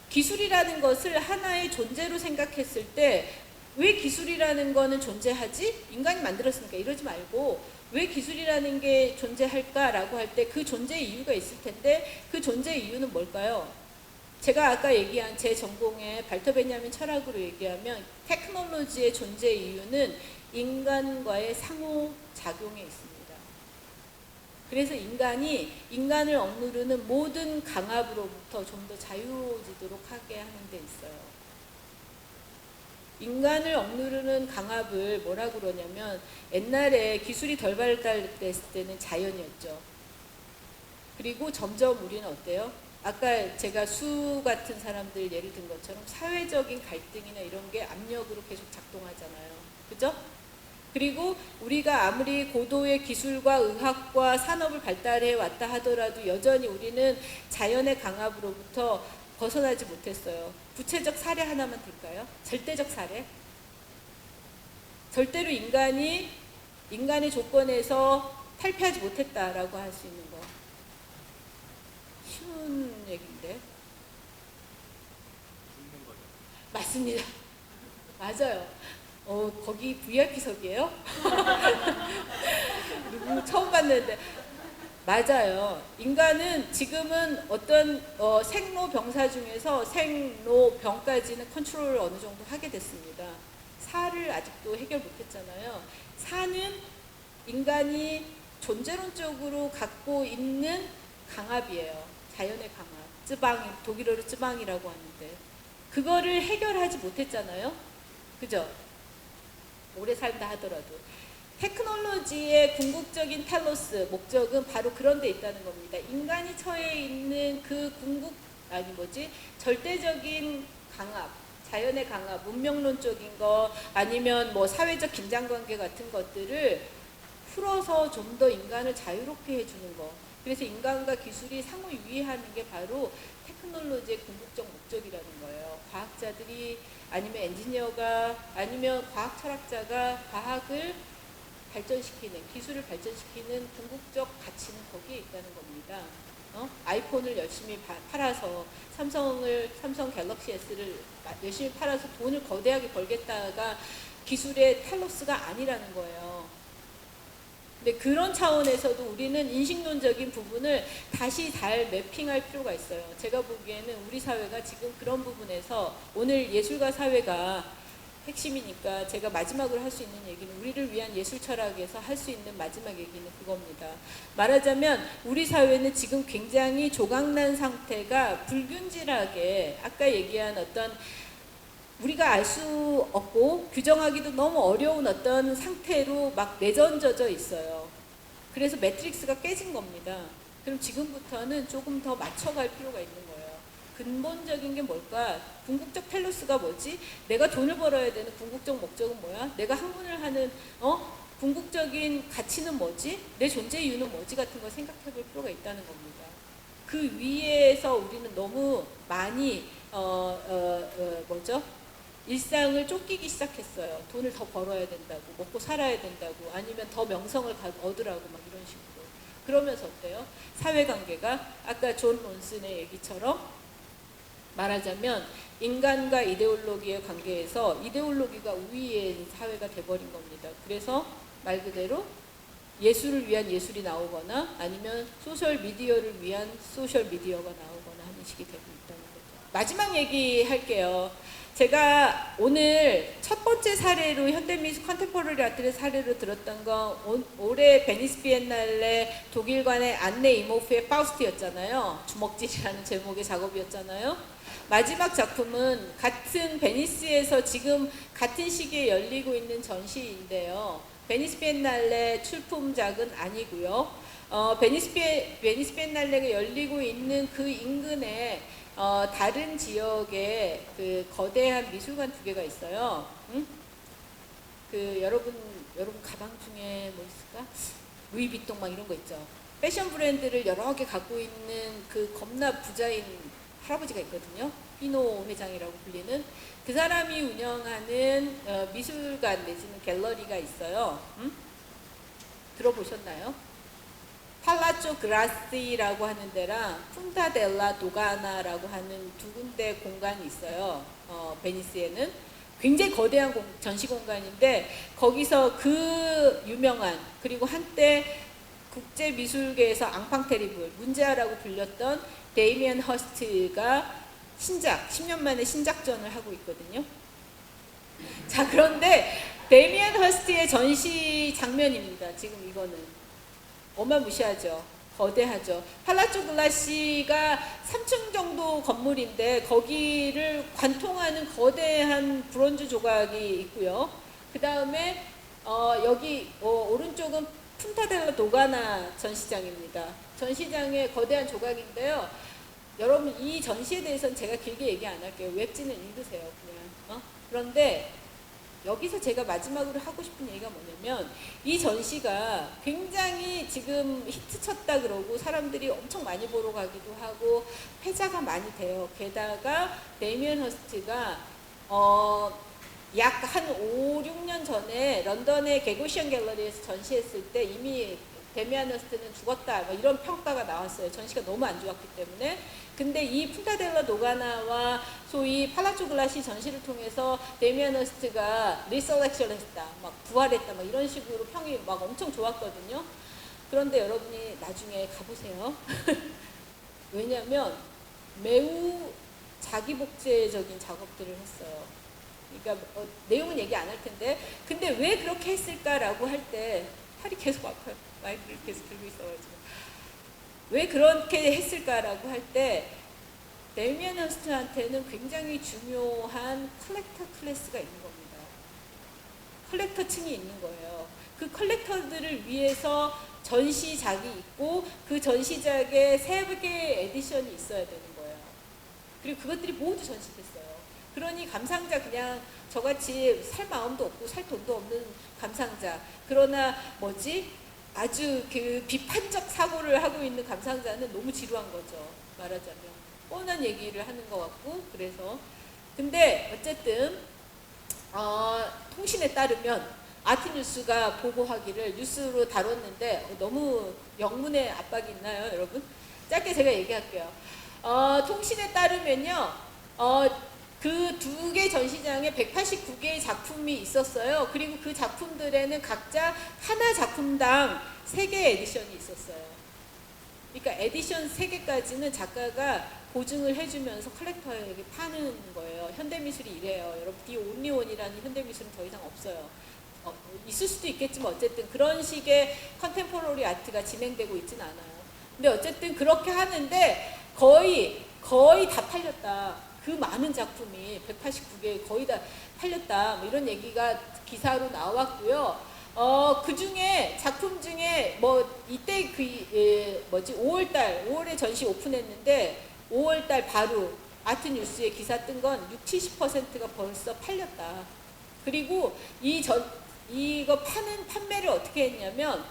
기술이라는 것을 하나의 존재로 생각했을 때 왜 기술이라는 거는 존재하지? 인간이 만들었으니까 이러지 말고 왜 기술이라는 게 존재할까라고 할 때 그 존재의 이유가 있을 텐데 그 존재의 이유는 뭘까요? 제가 아까 얘기한 제 전공의 발터 베냐민 철학으로 얘기하면 테크놀로지의 존재 이유는 인간과의 상호작용에 있습니다. 그래서 인간이 인간을 억누르는 모든 강압으로부터 좀 더 자유로워지도록 하게 하는 데 있어요. 인간을 억누르는 강압을 뭐라고 그러냐면 옛날에 기술이 덜 발달됐을 때는 자연이었죠. 그리고 점점 우리는 어때요? 아까 제가 수 같은 사람들 예를 든 것처럼 사회적인 갈등이나 이런 게 압력으로 계속 작동하잖아요. 그죠? 그리고 우리가 아무리 고도의 기술과 의학과 산업을 발달해 왔다 하더라도 여전히 우리는 자연의 강압으로부터 벗어나지 못했어요. 구체적 사례 하나만 들까요? 절대적 사례. 절대로 인간이 인간의 조건에서 탈피하지 못했다라고 할 수 있는 거. 쉬운 얘기인데. 맞습니다. 맞아요. 거기 VIP석이에요? 누구 처음 봤는데. 맞아요. 인간은 지금은 어떤 생로병사 중에서 생로병까지는 컨트롤을 어느 정도 하게 됐습니다. 사를 아직도 해결 못했잖아요. 사는 인간이 존재론적으로 갖고 있는 강압이에요. 자연의 강압. 쯔방, 독일어로 쯔방이라고 하는데 그거를 해결하지 못했잖아요. 그죠? 오래 살다 하더라도. 테크놀로지의 궁극적인 텔로스, 목적은 바로 그런 데 있다는 겁니다. 인간이 처해 있는 그 절대적인 강압, 자연의 강압, 문명론적인 거, 아니면 뭐 사회적 긴장관계 같은 것들을 풀어서 좀 더 인간을 자유롭게 해주는 거. 그래서 인간과 기술이 상호 유의하는 게 바로 테크놀로지의 궁극적 목적이라는 거예요. 과학자들이 아니면 엔지니어가 아니면 과학 철학자가 과학을 발전시키는, 기술을 발전시키는 궁극적 가치는 거기에 있다는 겁니다. 아이폰을 열심히 팔아서 삼성 갤럭시 S를 열심히 팔아서 돈을 거대하게 벌겠다가 기술의 텔로스가 아니라는 거예요. 근데 그런 차원에서도 우리는 인식론적인 부분을 다시 잘 매핑할 필요가 있어요. 제가 보기에는 우리 사회가 지금 그런 부분에서 오늘 예술가 사회가 핵심이니까 제가 마지막으로 할 수 있는 얘기는 우리를 위한 예술 철학에서 할 수 있는 마지막 얘기는 그겁니다. 말하자면 우리 사회는 지금 굉장히 조각난 상태가 불균질하게 아까 얘기한 어떤 우리가 알 수 없고 규정하기도 너무 어려운 어떤 상태로 막 내던져져 있어요. 그래서 매트릭스가 깨진 겁니다. 그럼 지금부터는 조금 더 맞춰갈 필요가 있는 거예요. 근본적인 게 뭘까? 궁극적 텔로스가 뭐지? 내가 돈을 벌어야 되는 궁극적 목적은 뭐야? 내가 학문을 하는 궁극적인 가치는 뭐지? 내 존재 이유는 뭐지? 같은 걸 생각해 볼 필요가 있다는 겁니다. 그 위에서 우리는 너무 많이 일상을 쫓기기 시작했어요. 돈을 더 벌어야 된다고, 먹고 살아야 된다고, 아니면 더 명성을 얻으라고 막 이런 식으로. 그러면서 어때요? 사회관계가 아까 존 론슨의 얘기처럼 말하자면 인간과 이데올로기의 관계에서 이데올로기가 우위의 사회가 돼버린 겁니다. 그래서 말 그대로 예술을 위한 예술이 나오거나 아니면 소셜 미디어를 위한 소셜 미디어가 나오거나 하는 식이 되고 있다는 거죠. 마지막 얘기 할게요. 제가 오늘 첫 번째 사례로 현대미술 컨템포러리 아트의 사례로 들었던 건 올해 베니스 비엔날레 독일관의 안네 이모프의 파우스트였잖아요. 주먹질이라는 제목의 작업이었잖아요. 마지막 작품은 같은 베니스에서 지금 같은 시기에 열리고 있는 전시인데요. 베니스 비엔날레 출품작은 아니고요. 베니스 비엔날레가 열리고 있는 그 인근에 다른 지역에 그 거대한 미술관 두 개가 있어요. 응? 그 여러분 가방 중에 뭐 있을까? 루이비통 막 이런 거 있죠. 패션 브랜드를 여러 개 갖고 있는 그 겁나 부자인 할아버지가 있거든요. 피노 회장이라고 불리는 그 사람이 운영하는 미술관 내지는 갤러리가 있어요. 응? 들어보셨나요? 팔라조 그라시라고 하는 데랑 푼타 델라 도가나라고 하는 두 군데 공간이 있어요. 베니스에는 굉장히 거대한 전시 공간인데 거기서 그 유명한 그리고 한때 국제미술계에서 앙팡테리블 문제아라고 불렸던 데이미안 허스트가 10년 만에 신작전을 하고 있거든요. 자, 그런데 데이미안 허스트의 전시 장면입니다. 지금 이거는 어마무시하죠. 거대하죠. 팔라조 글라시가 3층 정도 건물인데 거기를 관통하는 거대한 브론즈 조각이 있고요. 그 다음에 여기 오른쪽은 푼타델라 도가나 전시장입니다. 전시장의 거대한 조각인데요. 여러분 이 전시에 대해서는 제가 길게 얘기 안 할게요. 웹진은 읽으세요. 그냥. 그런데 여기서 제가 마지막으로 하고 싶은 얘기가 뭐냐면 이 전시가 굉장히 지금 히트쳤다 그러고 사람들이 엄청 많이 보러 가기도 하고 패자가 많이 돼요. 게다가 데이미안 허스트가 약 한 5, 6년 전에 런던의 게고시언 갤러리에서 전시했을 때 이미 데미안 허스트는 죽었다 뭐 이런 평가가 나왔어요. 전시가 너무 안 좋았기 때문에. 근데 이 푼타델라 도가나와 소위 팔라조 글라시 전시를 통해서 데미안 허스트가 리서렉션 했다, 막 부활했다, 막 이런 식으로 평이 막 엄청 좋았거든요. 그런데 여러분이 나중에 가보세요. 왜냐하면 매우 자기복제적인 작업들을 했어요. 그러니까 내용은 얘기 안 할 텐데, 근데 왜 그렇게 했을까라고 할 때 팔이 계속 아파요. 마이크를 계속 들고 있어가지고. 왜 그렇게 했을까라고 할 때 데미안 허스트한테는 굉장히 중요한 컬렉터 클래스가 있는 겁니다. 컬렉터층이 있는 거예요. 그 컬렉터들을 위해서 전시작이 있고 그 전시작에 3개의 에디션이 있어야 되는 거예요. 그리고 그것들이 모두 전시됐어요. 그러니 감상자 그냥 저같이 살 마음도 없고 살 돈도 없는 감상자, 그러나 아주 그 비판적 사고를 하고 있는 감상자는 너무 지루한 거죠. 말하자면 뻔한 얘기를 하는 것 같고. 그래서 근데 어쨌든 통신에 따르면 아트뉴스가 보고하기를 뉴스로 다뤘는데 너무 영문의 압박이 있나요, 여러분? 짧게 제가 얘기할게요. 통신에 따르면요, 그 2개 전시장에 189개의 작품이 있었어요. 그리고 그 작품들에는 각자 하나 작품당 3개의 에디션이 있었어요. 그러니까 에디션 3개까지는 작가가 보증을 해주면서 컬렉터에게 파는 거예요. 현대미술이 이래요. 여러분, 디 온리원이라는 현대미술은 더 이상 없어요. 있을 수도 있겠지만 어쨌든 그런 식의 컨템포러리 아트가 진행되고 있진 않아요. 근데 어쨌든 그렇게 하는데 거의 다 팔렸다. 그 많은 작품이 189개 거의 다 팔렸다. 뭐 이런 얘기가 기사로 나왔고요. 그 중에 작품 중에 뭐 이때 5월에 전시 오픈했는데 5월달 바로 아트뉴스에 기사 뜬 건 60-70%가 벌써 팔렸다. 그리고 이거 판매를 어떻게 했냐면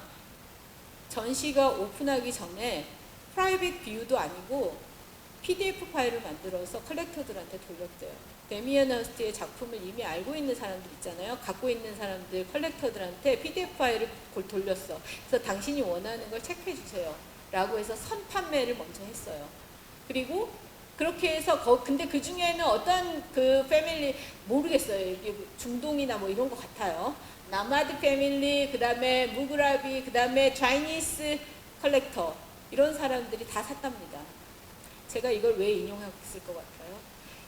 전시가 오픈하기 전에 프라이빗 뷰도 아니고 PDF 파일을 만들어서 컬렉터들한테 돌렸대요. 데미안 허스트의 작품을 이미 알고 있는 사람들 있잖아요. 갖고 있는 사람들, 컬렉터들한테 PDF 파일을 돌렸어. 그래서 당신이 원하는 걸 체크해 주세요. 라고 해서 선 판매를 먼저 했어요. 그리고 그렇게 해서 근데 그 중에는 어떤 그 패밀리 모르겠어요. 이게 중동이나 뭐 이런 것 같아요. 나마드 패밀리, 그 다음에 무그라비, 그 다음에 차이니스 컬렉터 이런 사람들이 다 샀답니다. 제가 이걸 왜 인용하고 있을 것 같아요?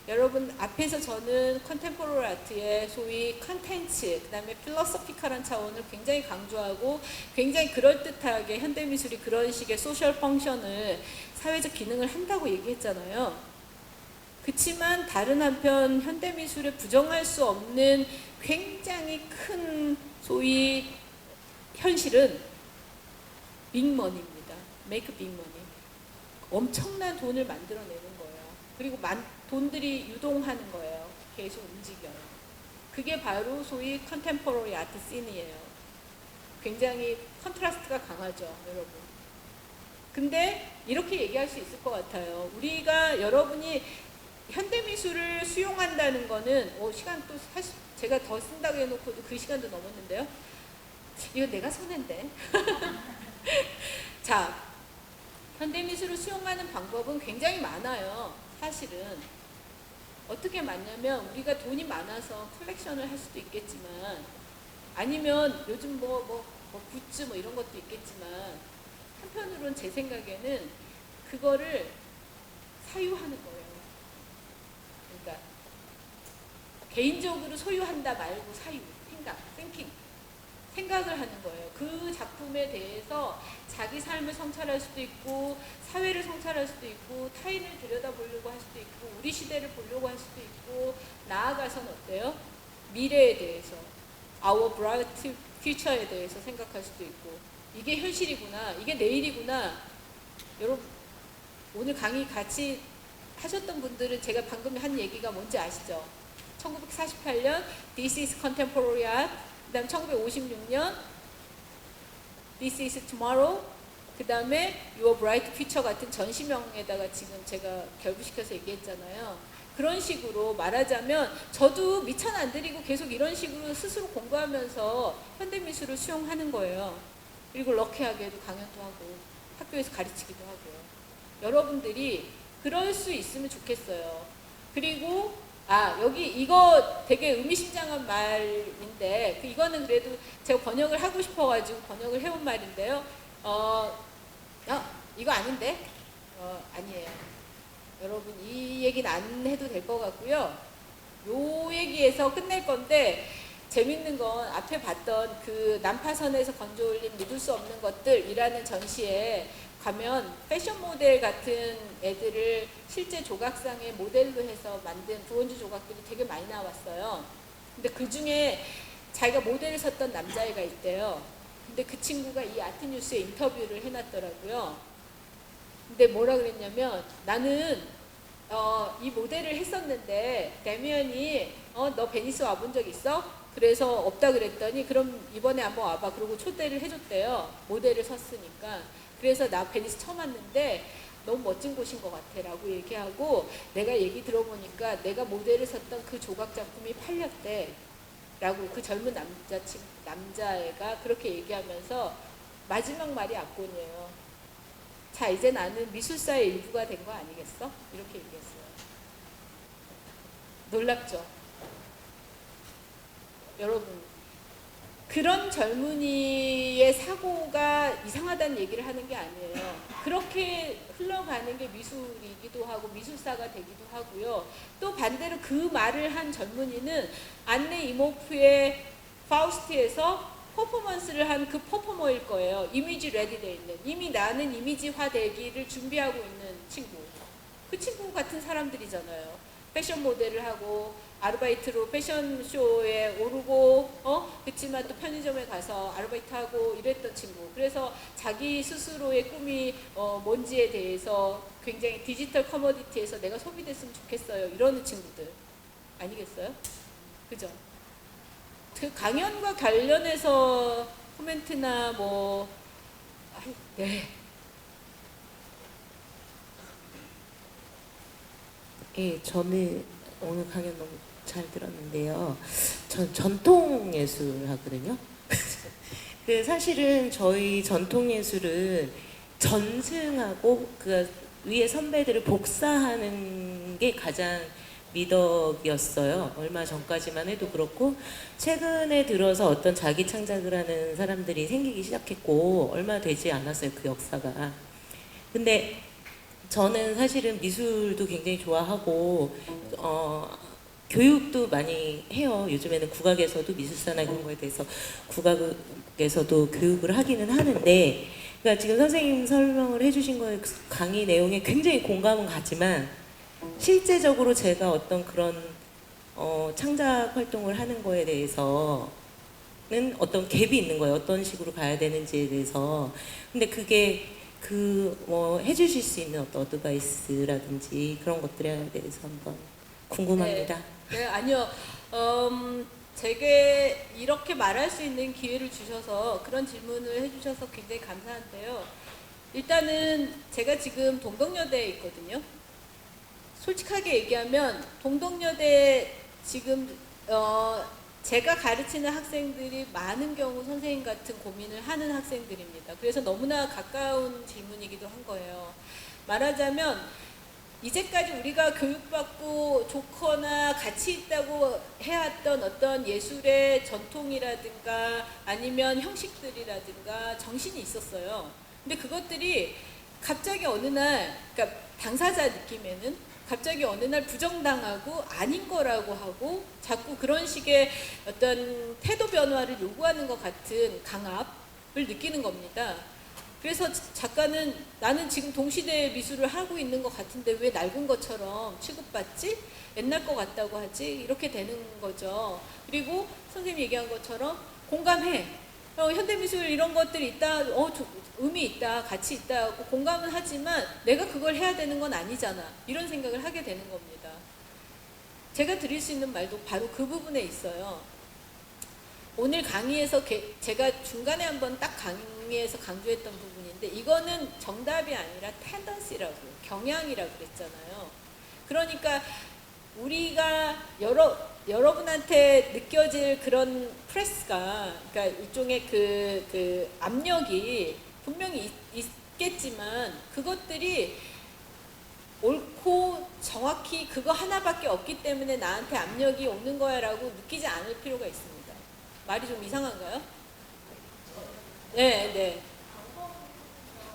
여러분 앞에서 저는 컨템포러리 아트의 소위 컨텐츠, 그 다음에 필로소피컬한 차원을 굉장히 강조하고 굉장히 그럴듯하게 현대미술이 그런 식의 소셜 펑션을 사회적 기능을 한다고 얘기했잖아요. 그렇지만 다른 한편 현대미술에 부정할 수 없는 굉장히 큰 소위 현실은 빅머니입니다. 메이크 빅머니. 엄청난 돈을 만들어내는 거예요. 그리고 돈들이 유동하는 거예요. 계속 움직여요. 그게 바로 소위 컨템포러리 아트 씬이에요. 굉장히 컨트라스트가 강하죠, 여러분. 근데 이렇게 얘기할 수 있을 것 같아요. 여러분이 현대미술을 수용한다는 거는 시간 또 사실 제가 더 쓴다고 해놓고도 그 시간도 넘었는데요. 이거 내가 손해인데. 자, 현대미술을 수용하는 방법은 굉장히 많아요. 사실은 어떻게 많냐면 우리가 돈이 많아서 컬렉션을 할 수도 있겠지만 아니면 요즘 뭐 굿즈 뭐 이런 것도 있겠지만 한편으로는 제 생각에는 그거를 사유하는 거예요. 그러니까 개인적으로 소유한다 말고 사유, 생각을 하는 거예요. 그 작품에 대해서 자기 삶을 성찰할 수도 있고 사회를 성찰할 수도 있고 타인을 들여다보려고 할 수도 있고 우리 시대를 보려고 할 수도 있고 나아가서는 어때요? 미래에 대해서 Our bright future에 대해서 생각할 수도 있고 이게 현실이구나, 이게 내일이구나. 여러분 오늘 강의 같이 하셨던 분들은 제가 방금 한 얘기가 뭔지 아시죠? 1948년 This is Contemporary Art, 그 다음 1956년 This is Tomorrow, 그 다음에 Your Bright Future 같은 전시명에다가 지금 제가 결부시켜서 얘기했잖아요. 그런 식으로 말하자면 저도 미천 안 들이고 계속 이런 식으로 스스로 공부하면서 현대미술을 수용하는 거예요. 그리고 럭키하게도 강연도 하고 학교에서 가르치기도 하고요. 여러분들이 그럴 수 있으면 좋겠어요. 그리고 여기 이거 되게 의미심장한 말인데 이거는 그래도 제가 번역을 하고 싶어가지고 번역을 해온 말인데요. 이거 아닌데? 아니에요. 여러분 이 얘기는 안 해도 될 것 같고요. 요 얘기에서 끝낼 건데 재밌는 건 앞에 봤던 그 난파선에서 건져올린 믿을 수 없는 것들이라는 전시에 가면 패션 모델 같은 애들을 실제 조각상의 모델로 해서 만든 브론즈 조각들이 되게 많이 나왔어요. 근데 그 중에 자기가 모델을 섰던 남자애가 있대요. 근데 그 친구가 이 아트뉴스에 인터뷰를 해놨더라고요. 근데 뭐라 그랬냐면 나는 이 모델을 했었는데 데미안이 너 베니스 와본 적 있어? 그래서 없다 그랬더니 그럼 이번에 한번 와봐. 그러고 초대를 해줬대요. 모델을 섰으니까. 그래서 나 베니스 처음 왔는데 너무 멋진 곳인 것 같아 라고 얘기하고 내가 얘기 들어보니까 내가 모델을 섰던 그 조각 작품이 팔렸대 라고 그 젊은 남자애가 그렇게 얘기하면서 마지막 말이 압권이에요. 자 이제 나는 미술사의 일부가 된 거 아니겠어? 이렇게 얘기했어요. 놀랍죠? 여러분 그런 젊은이의 사고가 이상하다는 얘기를 하는 게 아니에요. 그렇게 흘러가는 게 미술이기도 하고 미술사가 되기도 하고요. 또 반대로 그 말을 한 젊은이는 안네 이모프의 파우스트에서 퍼포먼스를 한 그 퍼포머일 거예요. 이미지 레디되어 있는. 이미 나는 이미지화 되기를 준비하고 있는 친구. 그 친구 같은 사람들이잖아요. 패션 모델을 하고 아르바이트로 패션쇼에 오르고 그치만 또 편의점에 가서 아르바이트하고 이랬던 친구. 그래서 자기 스스로의 꿈이 뭔지에 대해서 굉장히 디지털 커머디티에서 내가 소비됐으면 좋겠어요. 이러는 친구들 아니겠어요? 그죠? 그 강연과 관련해서 코멘트나 네. 예, 저는 오늘 강연 너무 잘 들었는데요. 전 전통 예술 하거든요. 그 사실은 저희 전통 예술은 전승하고 그 위에 선배들을 복사하는 게 가장 미덕이었어요. 얼마 전까지만 해도 그렇고 최근에 들어서 어떤 자기 창작을 하는 사람들이 생기기 시작했고 얼마 되지 않았어요. 그 역사가. 근데 저는 사실은 미술도 굉장히 좋아하고 교육도 많이 해요. 요즘에는 국악에서도 미술사나 이런 거에 대해서 국악에서도 교육을 하기는 하는데 그러니까 지금 선생님 설명을 해주신 거에 강의 내용에 굉장히 공감은 가지만 실제적으로 제가 어떤 그런 창작 활동을 하는 거에 대해서는 어떤 갭이 있는 거예요. 어떤 식으로 가야 되는지에 대해서. 근데 그게 해주실 수 있는 어떤 어드바이스라든지 그런 것들에 대해서 한번 궁금합니다. 네, 아니요. 제게 이렇게 말할 수 있는 기회를 주셔서 그런 질문을 해주셔서 굉장히 감사한데요. 일단은 제가 지금 동덕여대에 있거든요. 솔직하게 얘기하면 동덕여대 지금 제가 가르치는 학생들이 많은 경우 선생님 같은 고민을 하는 학생들입니다. 그래서 너무나 가까운 질문이기도 한 거예요. 말하자면 이제까지 우리가 교육받고 좋거나 가치 있다고 해왔던 어떤 예술의 전통이라든가 아니면 형식들이라든가 정신이 있었어요. 근데 그것들이 갑자기 어느 날, 그러니까 당사자 느낌에는 갑자기 어느 날 부정당하고 아닌 거라고 하고 자꾸 그런 식의 어떤 태도 변화를 요구하는 것 같은 강압을 느끼는 겁니다. 그래서 작가는 나는 지금 동시대의 미술을 하고 있는 것 같은데 왜 낡은 것처럼 취급받지? 옛날 것 같다고 하지? 이렇게 되는 거죠. 그리고 선생님이 얘기한 것처럼 공감해. 현대미술 이런 것들이 있다, 의미 있다, 가치 있다 하고 공감은 하지만 내가 그걸 해야 되는 건 아니잖아. 이런 생각을 하게 되는 겁니다. 제가 드릴 수 있는 말도 바로 그 부분에 있어요. 오늘 강의에서 제가 중간에 한번 딱 강의에서 강조했던 부분인데 이거는 정답이 아니라 텐던시라고, 경향이라고 그랬잖아요. 그러니까 우리가 여러분한테 느껴질 그런 프레스가, 그러니까 일종의 그 압력이 분명히 있겠지만 그것들이 옳고 정확히 그거 하나밖에 없기 때문에 나한테 압력이 오는 거야 라고 느끼지 않을 필요가 있습니다. 말이 좀 이상한가요? 네.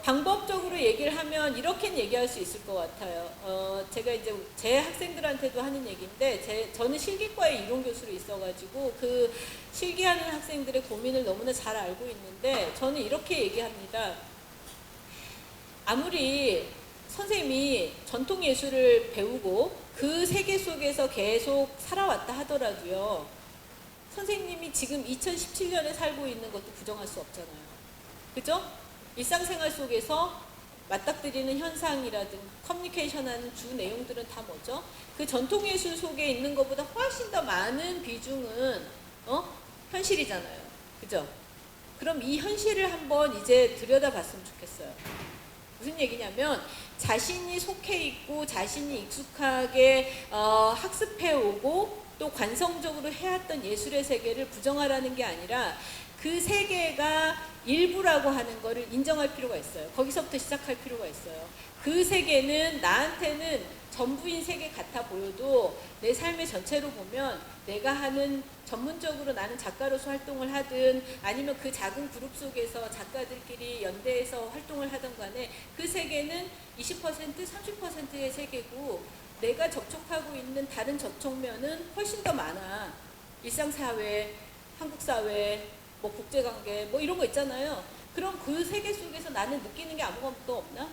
방법적으로 얘기를 하면 이렇게는 얘기할 수 있을 것 같아요. 제가 이제 제 학생들한테도 하는 얘기인데 저는 실기과의 이론 교수로 있어가지고 그 실기하는 학생들의 고민을 너무나 잘 알고 있는데 저는 이렇게 얘기합니다. 아무리 선생님이 전통 예술을 배우고 그 세계 속에서 계속 살아왔다 하더라도요. 선생님이 지금 2017년에 살고 있는 것도 부정할 수 없잖아요. 그죠? 일상생활 속에서 맞닥뜨리는 현상이라든가 커뮤니케이션하는 주 내용들은 다 뭐죠? 그 전통예술 속에 있는 것보다 훨씬 더 많은 비중은 현실이잖아요. 그죠? 그럼 이 현실을 한번 이제 들여다봤으면 좋겠어요. 무슨 얘기냐면 자신이 속해 있고 자신이 익숙하게 학습해오고 또 관성적으로 해왔던 예술의 세계를 부정하라는 게 아니라 그 세계가 일부라고 하는 거를 인정할 필요가 있어요. 거기서부터 시작할 필요가 있어요. 그 세계는 나한테는 전부인 세계 같아 보여도 내 삶의 전체로 보면 내가 하는 전문적으로 나는 작가로서 활동을 하든 아니면 그 작은 그룹 속에서 작가들끼리 연대해서 활동을 하든 간에 그 세계는 20%, 30%의 세계고 내가 접촉하고 있는 다른 접촉면은 훨씬 더 많아. 일상사회, 한국사회, 뭐 국제관계 뭐 이런 거 있잖아요. 그럼 그 세계 속에서 나는 느끼는 게 아무것도 없나?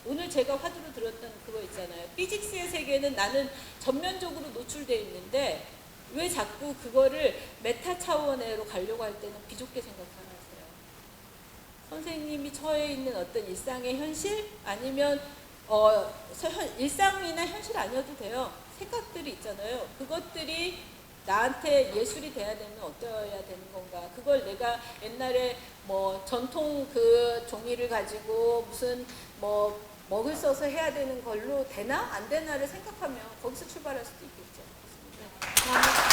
오늘 제가 화두로 들었던 그거 있잖아요. 피직스의 세계는 나는 전면적으로 노출되어 있는데 왜 자꾸 그거를 메타 차원으로 가려고 할 때는 비좁게 생각하세요? 선생님이 처해 있는 어떤 일상의 현실 아니면 일상이나 현실 아니어도 돼요. 생각들이 있잖아요. 그것들이 나한테 예술이 돼야 되면 어떠해야 되는 건가? 그걸 내가 옛날에 뭐 전통 그 종이를 가지고 무슨 뭐 먹을 써서 해야 되는 걸로 되나 안 되나를 생각하면 거기서 출발할 수도 있겠죠. 네.